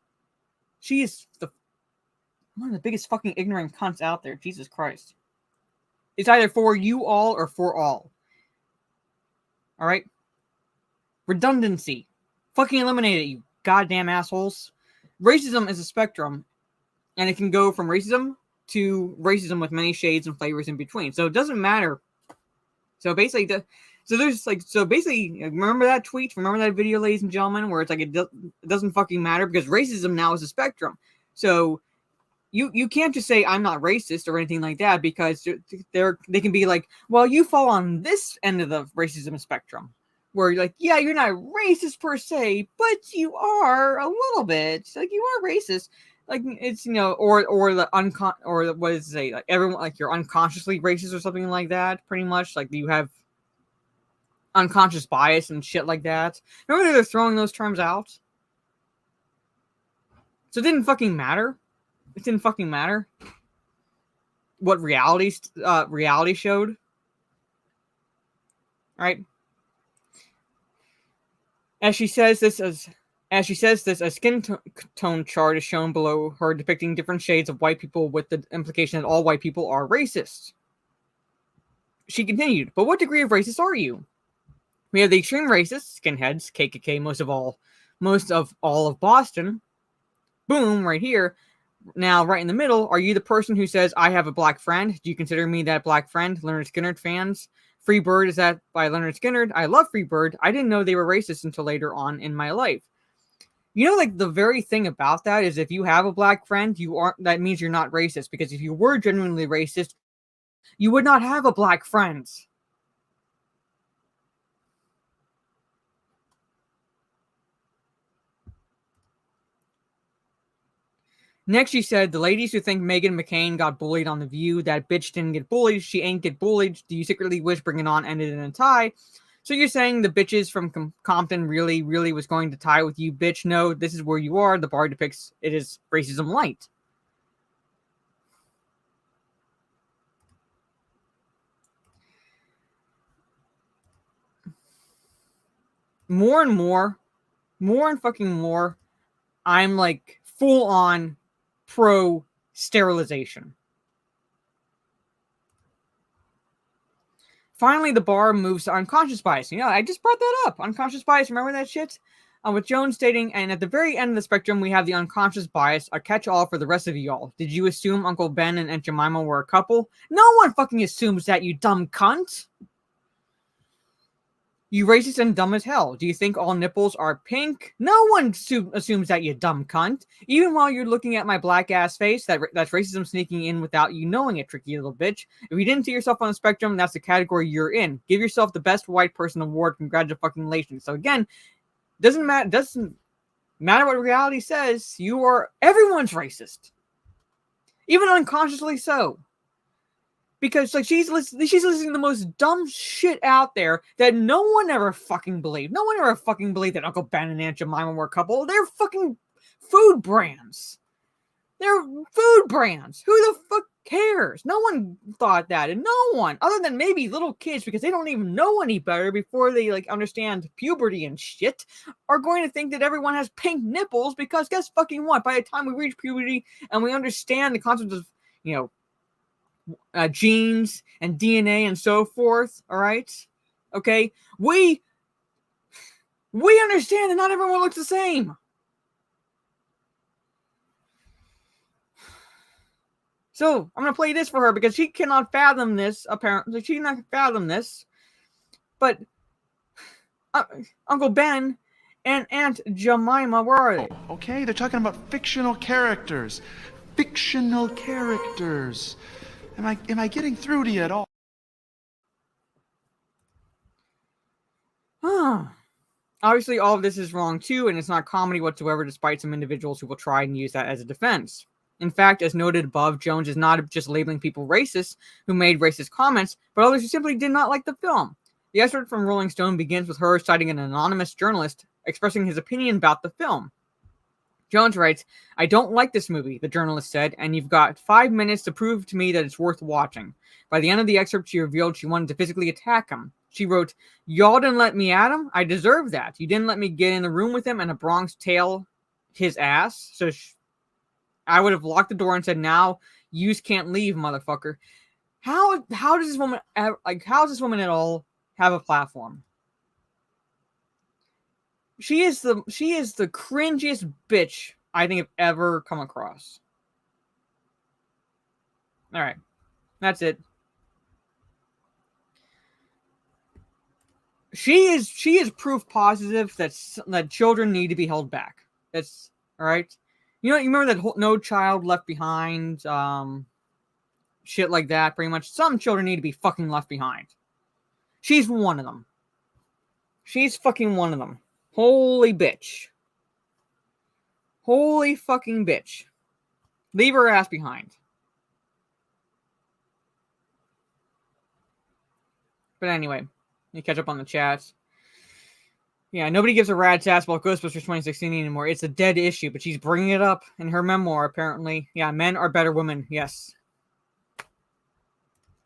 C: She is one of the biggest fucking ignorant cunts out there. Jesus Christ. It's either for you all or for all. Alright? Redundancy. Fucking eliminate it, you goddamn assholes. Racism is a spectrum, and it can go from racism to racism with many shades and flavors in between. So it doesn't matter. So basically, remember that tweet? Remember that video, ladies and gentlemen, where it's like it doesn't fucking matter because racism now is a spectrum. So you can't just say I'm not racist or anything like that, because they can be like, well, you fall on this end of the racism spectrum, where you're like, yeah, you're not racist per se, but you are a little bit. Like, you are racist. Like, it's, or what is it say? Like, everyone, like, you're unconsciously racist or something like that, pretty much. Like, you have unconscious bias and shit like that. Remember they're throwing those terms out? So it didn't fucking matter. It didn't fucking matter what reality showed. Right? As she says this, a skin tone chart is shown below her depicting different shades of white people with the implication that all white people are racist. She continued, but what degree of racist are you? We have the extreme racists, skinheads, KKK, most of all of Boston. Boom, right here. Now, right in the middle, are you the person who says, I have a black friend? Do you consider me that black friend? Leonard Skinner fans. Free Bird, is that by Leonard Skinner? I love Free Bird. I didn't know they were racist until later on in my life. Like, the very thing about that is if you have a black friend, that means you're not racist. Because if you were genuinely racist, you would not have a black friend. Next, she said, the ladies who think Meghan McCain got bullied on The View, that bitch didn't get bullied, she ain't get bullied. Do you secretly wish Bring It On ended in a tie? So you're saying the bitches from Compton really, really was going to tie with you, bitch? No, this is where you are. The bar depicts it as racism light. More and fucking more, I'm like full on pro sterilization. Finally, the bar moves to unconscious bias. I just brought that up. Unconscious bias, remember that shit? With Jones stating, and at the very end of the spectrum, we have the unconscious bias, a catch-all for the rest of y'all. Did you assume Uncle Ben and Aunt Jemima were a couple? No one fucking assumes that, you dumb cunt! You racist and dumb as hell. Do you think all nipples are pink? No one assumes that, you dumb cunt. Even while you're looking at my black ass face, that's racism sneaking in without you knowing it, tricky little bitch. If you didn't see yourself on the spectrum, that's the category you're in. Give yourself the best white person award. Congratulations. So again, doesn't matter what reality says. Everyone's racist, even unconsciously so. Because she's listening to the most dumb shit out there that no one ever fucking believed. No one ever fucking believed that Uncle Ben and Aunt Jemima were a couple. They're fucking food brands. They're food brands. Who the fuck cares? No one thought that. And no one, other than maybe little kids, because they don't even know any better before they understand puberty and shit, are going to think that everyone has pink nipples, because guess fucking what? By the time we reach puberty and we understand the concept of, genes and DNA and so forth, all right? Okay? We understand that not everyone looks the same. So, I'm going to play this for her because she cannot fathom this, apparently. She cannot fathom this. But Uncle Ben and Aunt Jemima, where are they?
D: Okay, they're talking about fictional characters. Fictional characters. Am I getting through to you at all?
C: Obviously, all of this is wrong too, and it's not comedy whatsoever, despite some individuals who will try and use that as a defense. In fact, as noted above, Jones is not just labeling people racist who made racist comments, but others who simply did not like the film. The excerpt from Rolling Stone begins with her citing an anonymous journalist expressing his opinion about the film. Jones writes, "I don't like this movie," the journalist said, "and you've got 5 minutes to prove to me that it's worth watching." By the end of the excerpt, she revealed she wanted to physically attack him. She wrote, "Y'all didn't let me at him? I deserve that. You didn't let me get in the room with him and a Bronx tail his ass. So I would have locked the door and said, now yous can't leave, motherfucker." How does this woman how does this woman at all have a platform? She is the cringiest bitch I think I've ever come across. All right, that's it. She is proof positive that children need to be held back. That's all right. You remember that whole No Child Left Behind, shit like that. Pretty much, some children need to be fucking left behind. She's one of them. She's fucking one of them. Holy bitch. Holy fucking bitch. Leave her ass behind. But anyway, you catch up on the chats. Yeah, nobody gives a rat's ass about Ghostbusters 2016 anymore. It's a dead issue, but she's bringing it up in her memoir, apparently. Yeah, men are better women. Yes.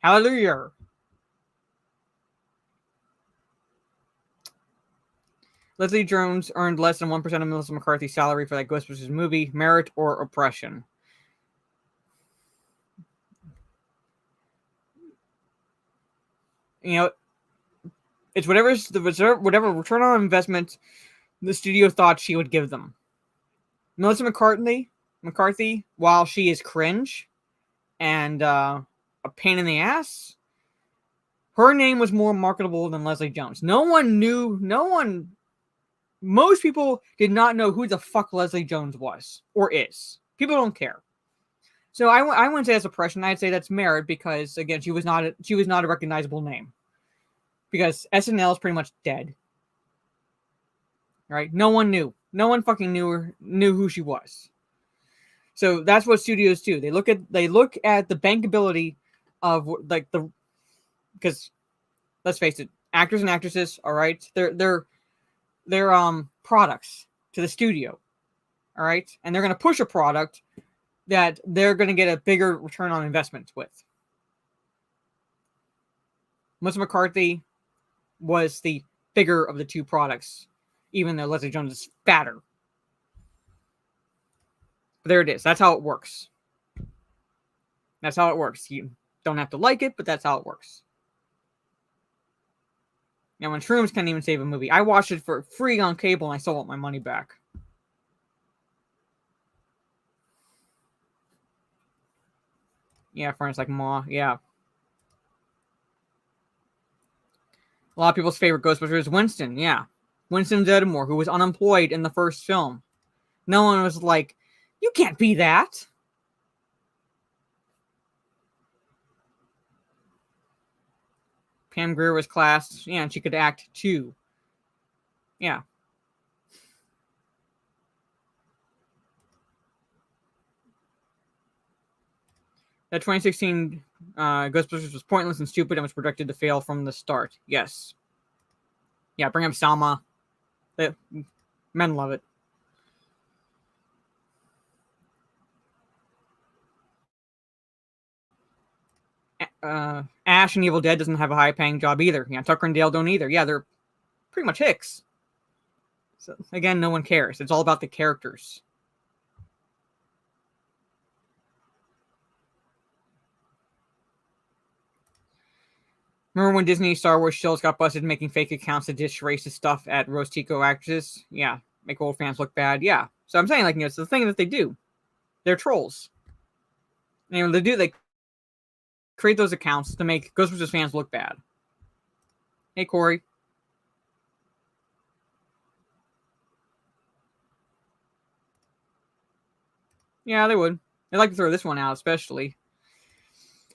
C: Hallelujah. Leslie Jones earned less than 1% of Melissa McCarthy's salary for that Ghostbusters movie. Merit or oppression? You know, it's whatever return on investment the studio thought she would give them. Melissa McCarthy, while she is cringe and a pain in the ass, her name was more marketable than Leslie Jones. Most people did not know who the fuck Leslie Jones was or is. People don't care. So I wouldn't say that's oppression. I'd say that's merit because, again, she was not a recognizable name. Because SNL is pretty much dead. Right? No one knew. No one fucking knew who she was. So that's what studios do. They look at the bankability of because let's face it, actors and actresses, all right, they're products to the studio, all right, and they're going to push a product that they're going to get a bigger return on investment with. Melissa McCarthy was the bigger of the two products, even though Leslie Jones is fatter. But there it is. That's how it works. That's how it works. You don't have to like it, but that's how it works. Now, when Shrooms can't even save a movie, I watched it for free on cable and I still want my money back. Yeah, friends like Ma. Yeah. A lot of people's favorite Ghostbuster is Winston. Yeah. Winston Zeddemore, who was unemployed in the first film. No one was like, you can't be that. Pam Grier was class. Yeah, and she could act too. Yeah. That 2016 Ghostbusters was pointless and stupid and was projected to fail from the start. Yes. Yeah, bring up Salma. Men love it. Ash and Evil Dead doesn't have a high-paying job either. Yeah, Tucker and Dale don't either. Yeah, they're pretty much hicks. So, again, no one cares. It's all about the characters. Remember when Disney Star Wars shows got busted making fake accounts to dish racist stuff at Rose Tico actresses? Yeah, make old fans look bad. Yeah. So I'm saying, it's the thing that they do. They're trolls. They create those accounts to make Ghostbusters fans look bad. Hey, Corey. Yeah, they would. They'd like to throw this one out, especially.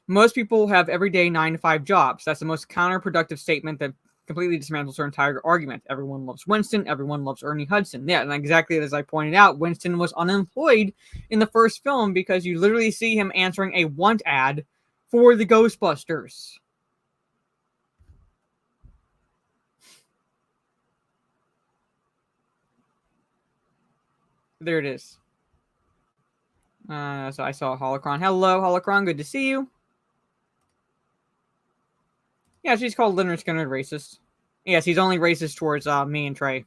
C: Most people have everyday 9-to-5 jobs. That's the most counterproductive statement that completely dismantles her entire argument. Everyone loves Winston. Everyone loves Ernie Hudson. Yeah, and exactly as I pointed out, Winston was unemployed in the first film because you literally see him answering a want ad for the Ghostbusters. There it is. So I saw Holocron. Hello, Holocron. Good to see you. Yeah, she's called Leonard Skinner racist. Yes, he's only racist towards me and Trey.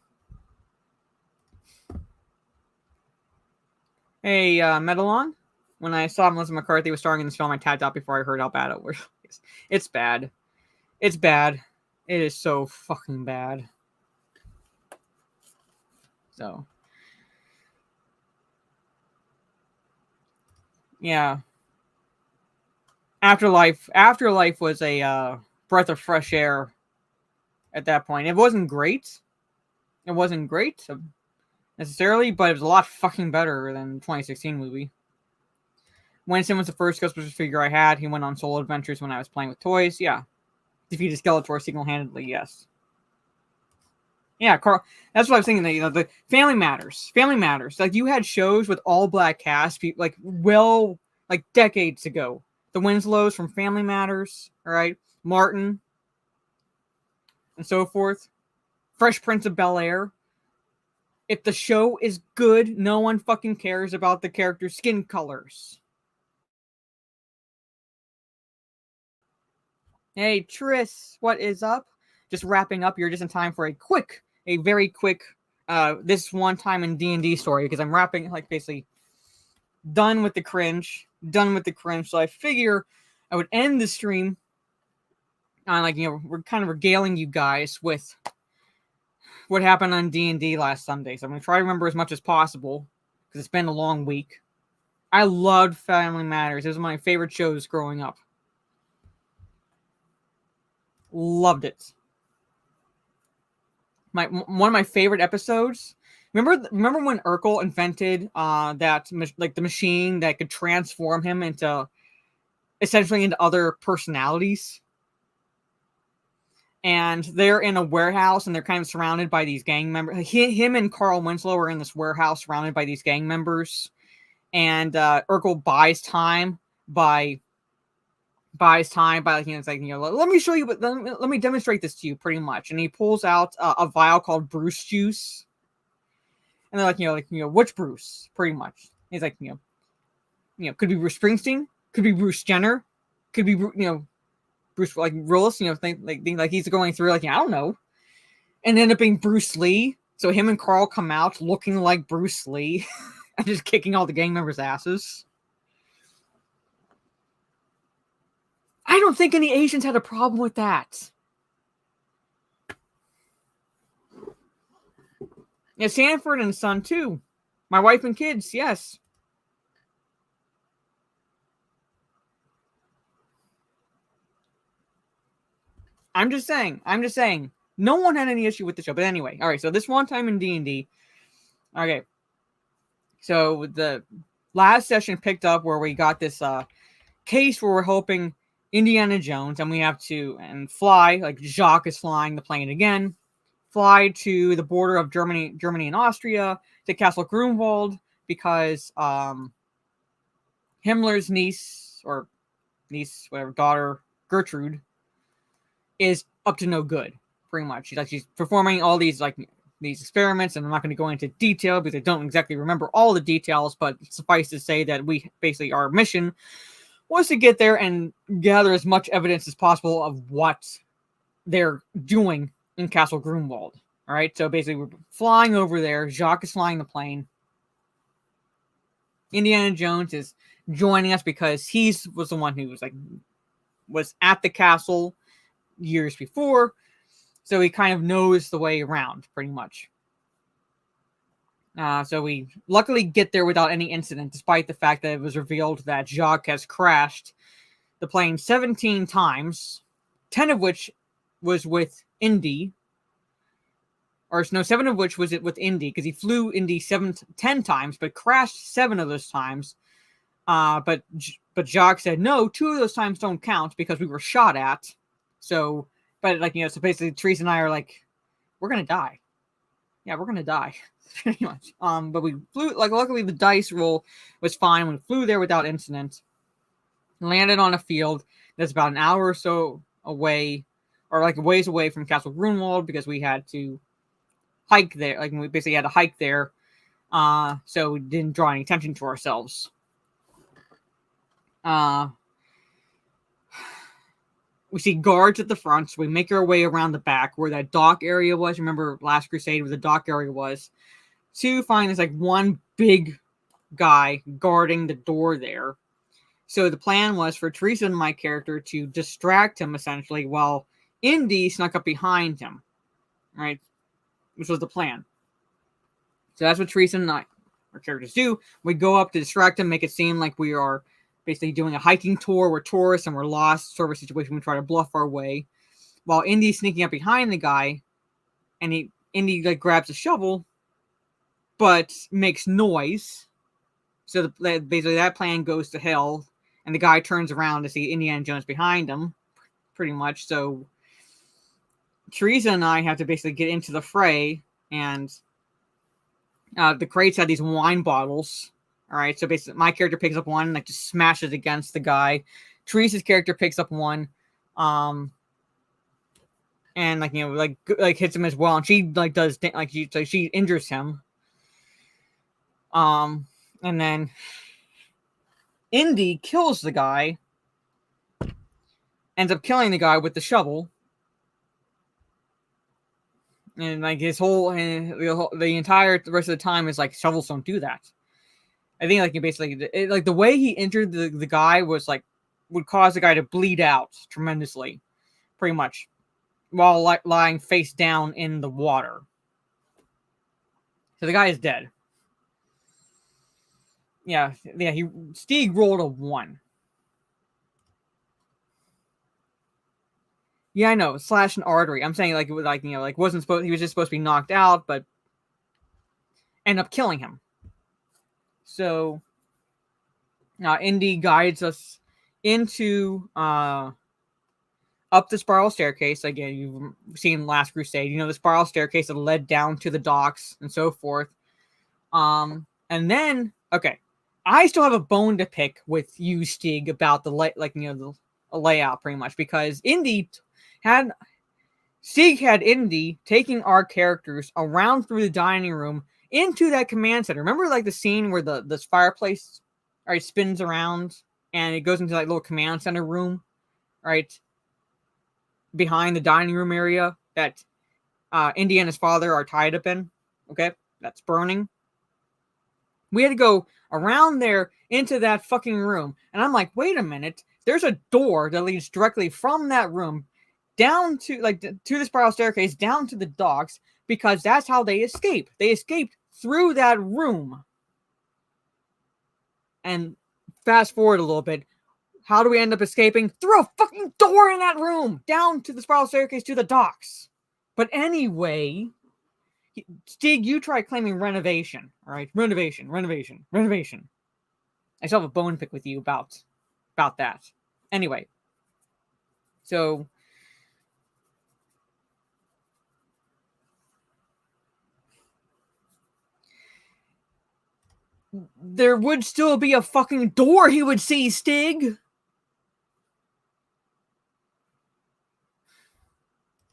C: Hey, Medalon. When I saw Melissa McCarthy was starring in this film, I tapped out before I heard how bad it was. It's bad. It's bad. It is so fucking bad. So. Yeah. Afterlife was a breath of fresh air at that point. It wasn't great. It wasn't great necessarily, but it was a lot fucking better than the 2016 movie. Winston was the first Ghostbusters figure I had. He went on solo adventures when I was playing with toys. Yeah. Defeated Skeletor single-handedly, yes. Yeah, Carl. That's what I was thinking. That, the family matters. Family matters. Like, you had shows with all-black cast, like decades ago. The Winslows from Family Matters, all right? Martin, and so forth. Fresh Prince of Bel-Air. If the show is good, no one fucking cares about the character's skin colors. Hey, Tris, what is up? Just wrapping up. You're just in time for a very quick, this one time in D&D story, because I'm wrapping, basically done with the cringe. So I figure I would end the stream on, we're kind of regaling you guys with what happened on D&D last Sunday. So I'm going to try to remember as much as possible, because it's been a long week. I loved Family Matters. It was one of my favorite shows growing up. Loved it. One of my favorite episodes. Remember when Urkel invented the machine that could transform him essentially into other personalities? And they're in a warehouse and they're kind of surrounded by these gang members. Him and Carl Winslow are in this warehouse surrounded by these gang members. And Urkel buys time by let me show you, but let me demonstrate this to you, pretty much. And he pulls out a vial called Bruce juice, and they're like, which Bruce, pretty much. He's like, could be Bruce Springsteen, could be Bruce Jenner, could be Bruce Willis, think he's going through I don't know, and end up being Bruce Lee. So him and Carl come out looking like Bruce Lee and just kicking all the gang members' asses. I don't think any Asians had a problem with that. Yeah, Sanford and Son too. My wife and kids, yes. I'm just saying. No one had any issue with the show. But anyway, all right, so this one time in D&D. Okay. So the last session picked up where we got this case where we're hoping Indiana Jones, and we have to fly, like Jacques is flying the plane again, fly to the border of Germany and Austria to Castle Grunwald, because Himmler's daughter Gertrude is up to no good, pretty much. She's performing all these experiments, and I'm not going to go into detail because I don't exactly remember all the details, but suffice to say that our mission was to get there and gather as much evidence as possible of what they're doing in Castle Grunwald. All right, so basically we're flying over there. Jacques is flying the plane. Indiana Jones is joining us because he was the one who was at the castle years before, so he kind of knows the way around, pretty much. So we luckily get there without any incident, despite the fact that it was revealed that Jacques has crashed the plane 17 times, 10 of which was with Indy. Or no, 7 of which was with Indy, because he flew Indy 10 times, but crashed 7 of those times. But Jacques said, no, 2 of those times don't count because we were shot at. So But like, so basically Teresa and I are like, we're gonna die. Yeah, we're gonna die. Pretty much. But we flew, like, luckily the dice roll was fine. We flew there without incident. Landed on a field that's about an hour or so away, or like a ways away from Castle Grunwald, because we had to hike there. Like, we basically had to hike there, so we didn't draw any attention to ourselves. We see guards at the front, so we make our way around the back where that dock area was. Remember Last Crusade where the dock area was? To find this like one big guy guarding the door there. So the plan was for Teresa and my character to distract him essentially while Indy snuck up behind him. Right? Which was the plan. So that's what Teresa and I, our characters do. We go up to distract him, make it seem like we are basically doing a hiking tour. We're tourists and we're lost, sort of a situation. We try to bluff our way. While Indy's sneaking up behind the guy, and Indy like grabs a shovel, but makes noise. So basically that plan goes to hell, and the guy turns around to see Indiana Jones behind him, pretty much. So Teresa and I have to basically get into the fray, and the crates had these wine bottles. All right, so basically my character picks up one and like just smashes against the guy. Teresa's character picks up one, and like like hits him as well, and she like does like she injures him. And then Indy kills the guy, ends up killing the guy with the shovel, and like his whole the entire rest of the time is like shovels don't do that. I think like basically like the way he injured the guy was like would cause the guy to bleed out tremendously, pretty much, while lying face down in the water. So the guy is dead. Yeah. Stieg rolled a 1. Yeah, I know. Slash an artery. I'm saying like it was like wasn't supposed. He was just supposed to be knocked out, but end up killing him. So now Indy guides us into up the spiral staircase. Again, you've seen Last Crusade. The spiral staircase that led down to the docks and so forth. And then I still have a bone to pick with you, Stieg, about the the layout pretty much, because Stieg had Indy taking our characters around through the dining room into that command center. Remember like the scene where this fireplace spins around and it goes into that little command center room, right? Behind the dining room area that Indy and his father are tied up in. Okay, that's burning. We had to go around there into that fucking room. And I'm like, wait a minute. There's a door that leads directly from that room down to the spiral staircase down to the docks, because that's how they escape. They escaped through that room. And fast forward a little bit. How do we end up escaping? Through a fucking door in that room down to the spiral staircase to the docks. But anyway, Stieg, you try claiming renovation. All right, renovation. I still have a bone pick with you about that. Anyway, so there would still be a fucking door he would see, Stig.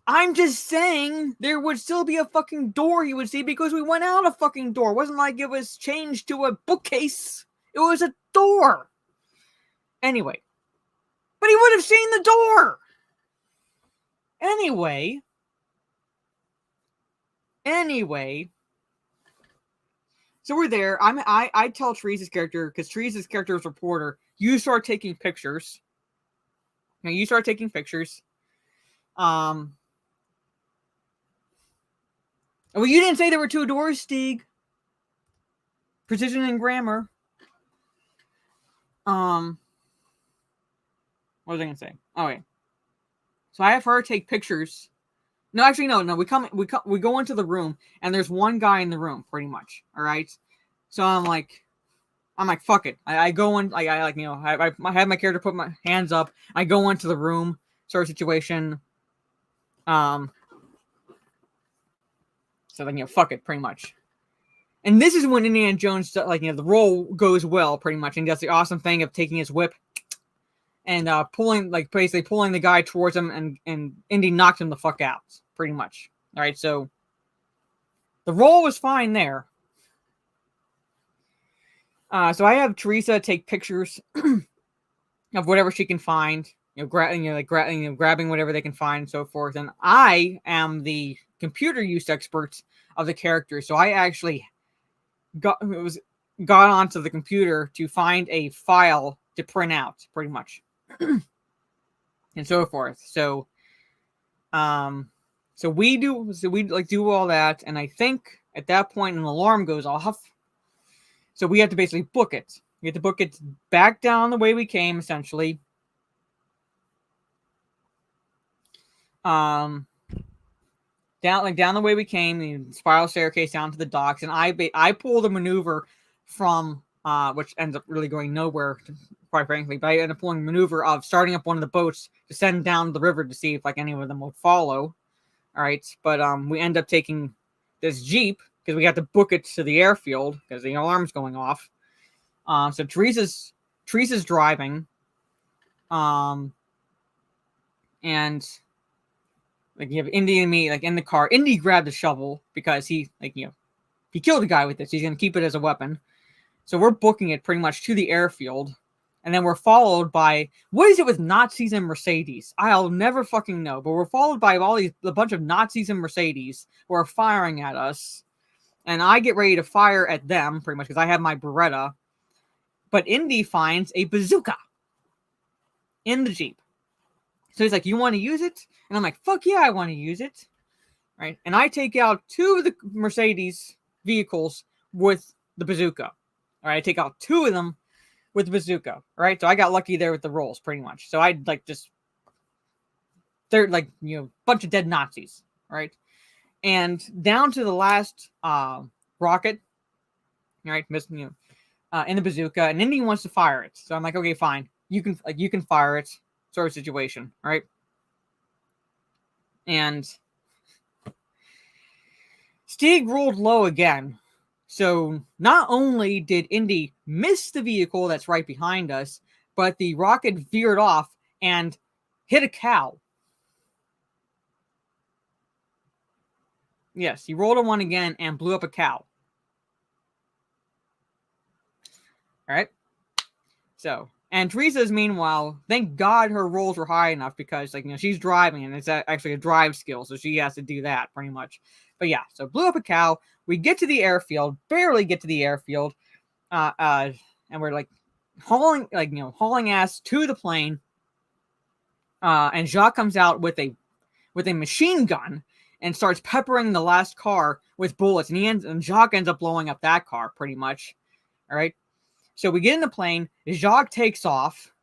C: I'm just saying there would still be a fucking door he would see, because we went out a fucking door. It wasn't like it was changed to a bookcase. It was a door. Anyway. But he would have seen the door. Anyway. So we're there. I tell Teresa's character, because Teresa's character is a reporter, you start taking pictures. Now you start taking pictures. Well, you didn't say there were 2 doors, Stieg. Precision and grammar. What was I gonna say? Oh wait. So I have her take pictures. No, actually, no. We go into the room, and there's one guy in the room, pretty much. All right. So I'm like, fuck it. I go in. I have my character put my hands up. I go into the room, sort of situation. So then, fuck it, pretty much. And this is when Indiana Jones, the role goes well, pretty much, and does the awesome thing of taking his whip and basically pulling the guy towards him, and Indy knocked him the fuck out, pretty much. All right, so the role was fine there. So I have Teresa take pictures of whatever she can find, grabbing whatever they can find and so forth. And I am the computer use expert of the character, so I actually got onto the computer to find a file to print out, pretty much, and so forth. So we do all that, and I think at that point an alarm goes off. So we have to basically book it. We have to book it back down the way we came, essentially. Down the way we came, the spiral staircase down to the docks, and I pulled a maneuver from which ends up really going nowhere, quite frankly. But I ended up pulling a maneuver of starting up one of the boats to send down the river to see if any of them would follow. All right, but we end up taking this Jeep because we got to book it to the airfield because the alarm's going off. So Teresa's driving, and you have Indy and me in the car. Indy grabbed the shovel because he killed a guy with this. He's gonna keep it as a weapon. So we're booking it pretty much to the airfield, and then we're followed by, what is it with Nazis and Mercedes? I'll never fucking know. But we're followed by a bunch of Nazis and Mercedes who are firing at us. And I get ready to fire at them, pretty much, because I have my Beretta. But Indy finds a bazooka in the Jeep. So he's like, you want to use it? And I'm like, fuck yeah, I want to use it. Right? And I take out two of the Mercedes vehicles with the bazooka. All right, I take out two of them with the bazooka. All right, so I got lucky there with the rolls, pretty much. So I they're bunch of dead Nazis. Right? And down to the last rocket, right, in the bazooka, and Indy wants to fire it. So I'm like, okay, fine, you can fire it, sort of situation, right? And Stig rolled low again. So not only did Indy miss the vehicle that's right behind us, but the rocket veered off and hit a cow. Yes, he rolled a one again and blew up a cow. All right. So, and Teresa's, meanwhile, thank God her rolls were high enough because, she's driving and it's actually a drive skill, so she has to do that pretty much. But yeah, so blew up a cow. We get to the airfield, barely get to the airfield, and we're hauling ass to the plane. And Jacques comes out with a machine gun and starts peppering the last car with bullets, and Jacques ends up blowing up that car pretty much. All right. So we get in the plane. Jacques takes off,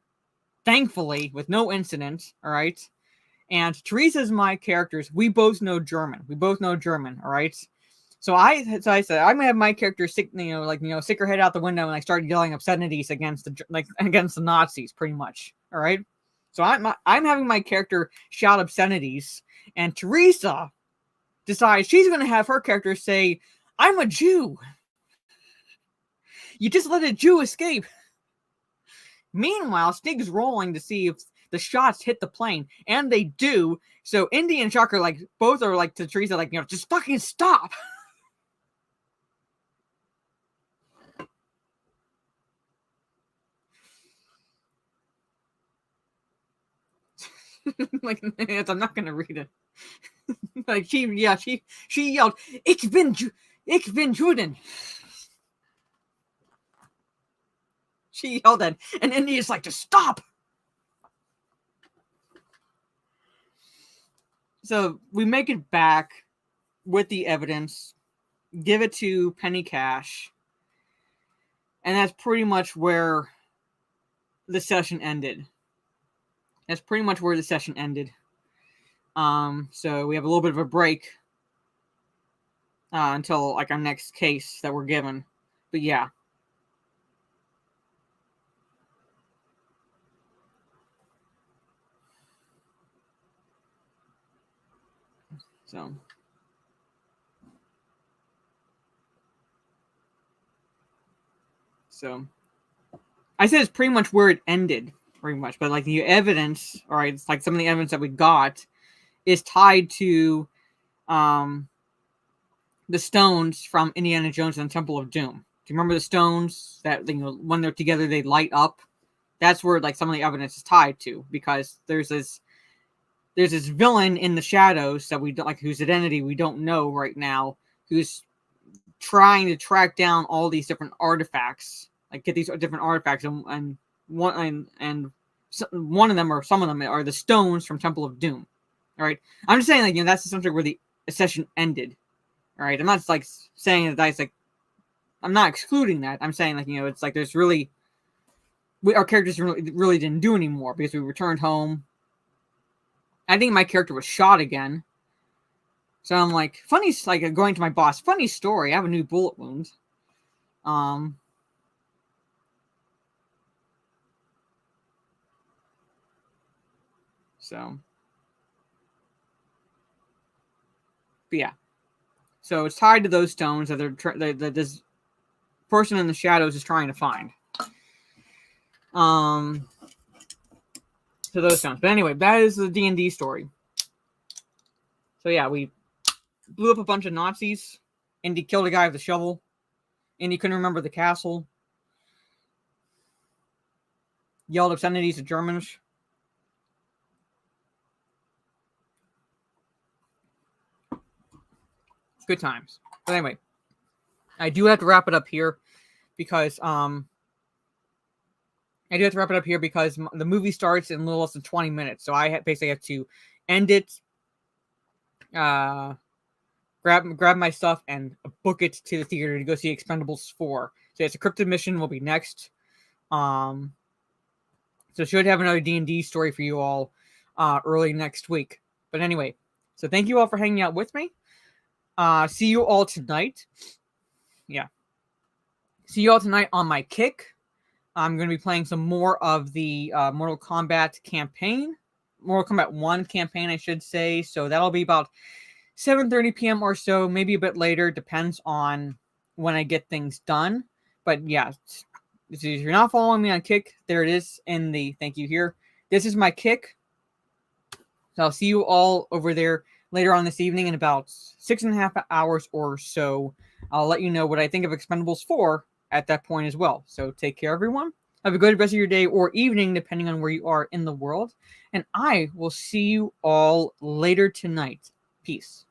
C: thankfully, with no incident. All right. And Teresa's my characters. We both know German. All right. So I said I'm gonna have my character stick her head out the window and start yelling obscenities against the Nazis, pretty much. All right. So I'm having my character shout obscenities, and Teresa decides she's gonna have her character say, "I'm a Jew. You just let a Jew escape." Meanwhile, Stig's rolling to see if the shots hit the plane, and they do. So Indy and Jacques are both are to Teresa, just fucking stop. I'm not gonna read it. She yelled, Ich bin Juden. She yelled that, and Indy is just stop. So we make it back with the evidence, give it to Penny Cash, and that's pretty much where the session ended. So we have a little bit of a break until our next case that we're given. But yeah. So I said it's pretty much where it ended, pretty much. But like the evidence, all right, it's like some of the evidence that we got is tied to the stones from Indiana Jones and the Temple of Doom. Do you remember the stones that, you know, when they're together they light up? That's where like some of the evidence is tied to, because there's this villain in the shadows that we don't like, whose identity we don't know right now, who's trying to track down all these different artifacts, like get these different artifacts, and one of them, or some of them, are the stones from Temple of Doom. All right, I'm just saying, like, you know, that's essentially where the session ended. All right, I'm not like saying that that's like, I'm not excluding that. I'm saying, like, you know, it's like there's really, our characters really didn't do anymore because we returned home. I think my character was shot again. So I'm like, funny, like going to my boss, funny story, I have a new bullet wound. So, but yeah. So it's tied to those stones that that this person in the shadows is trying to find. To those stones. But anyway, that is the D&D story. So yeah, we blew up a bunch of Nazis. Indy killed a guy with a shovel. Indy couldn't remember the castle. Yelled obscenities at Germans. Good times. But anyway, I do have to wrap it up here because the movie starts in a little less than 20 minutes. So I basically have to end it, grab my stuff, and book it to the theater to go see Expendables 4. So it's a cryptid mission will be next. So should have another D&D story for you all early next week. But anyway, so thank you all for hanging out with me. See you all tonight. Yeah. See you all tonight on my kick. I'm going to be playing some more of the Mortal Kombat campaign. Mortal Kombat 1 campaign, I should say. So that'll be about 7:30 p.m. or so, maybe a bit later. Depends on when I get things done. But yeah, if you're not following me on Kick, there it is in the thank you here. This is my Kick. So I'll see you all over there later on this evening in about 6.5 hours or so. I'll let you know what I think of Expendables 4 at that point as well. So take care, everyone. Have a good rest of your day or evening, depending on where you are in the world. And I will see you all later tonight. Peace.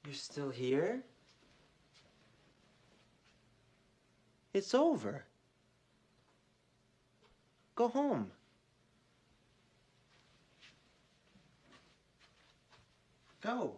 E: You're still here? It's over. Go home. Go.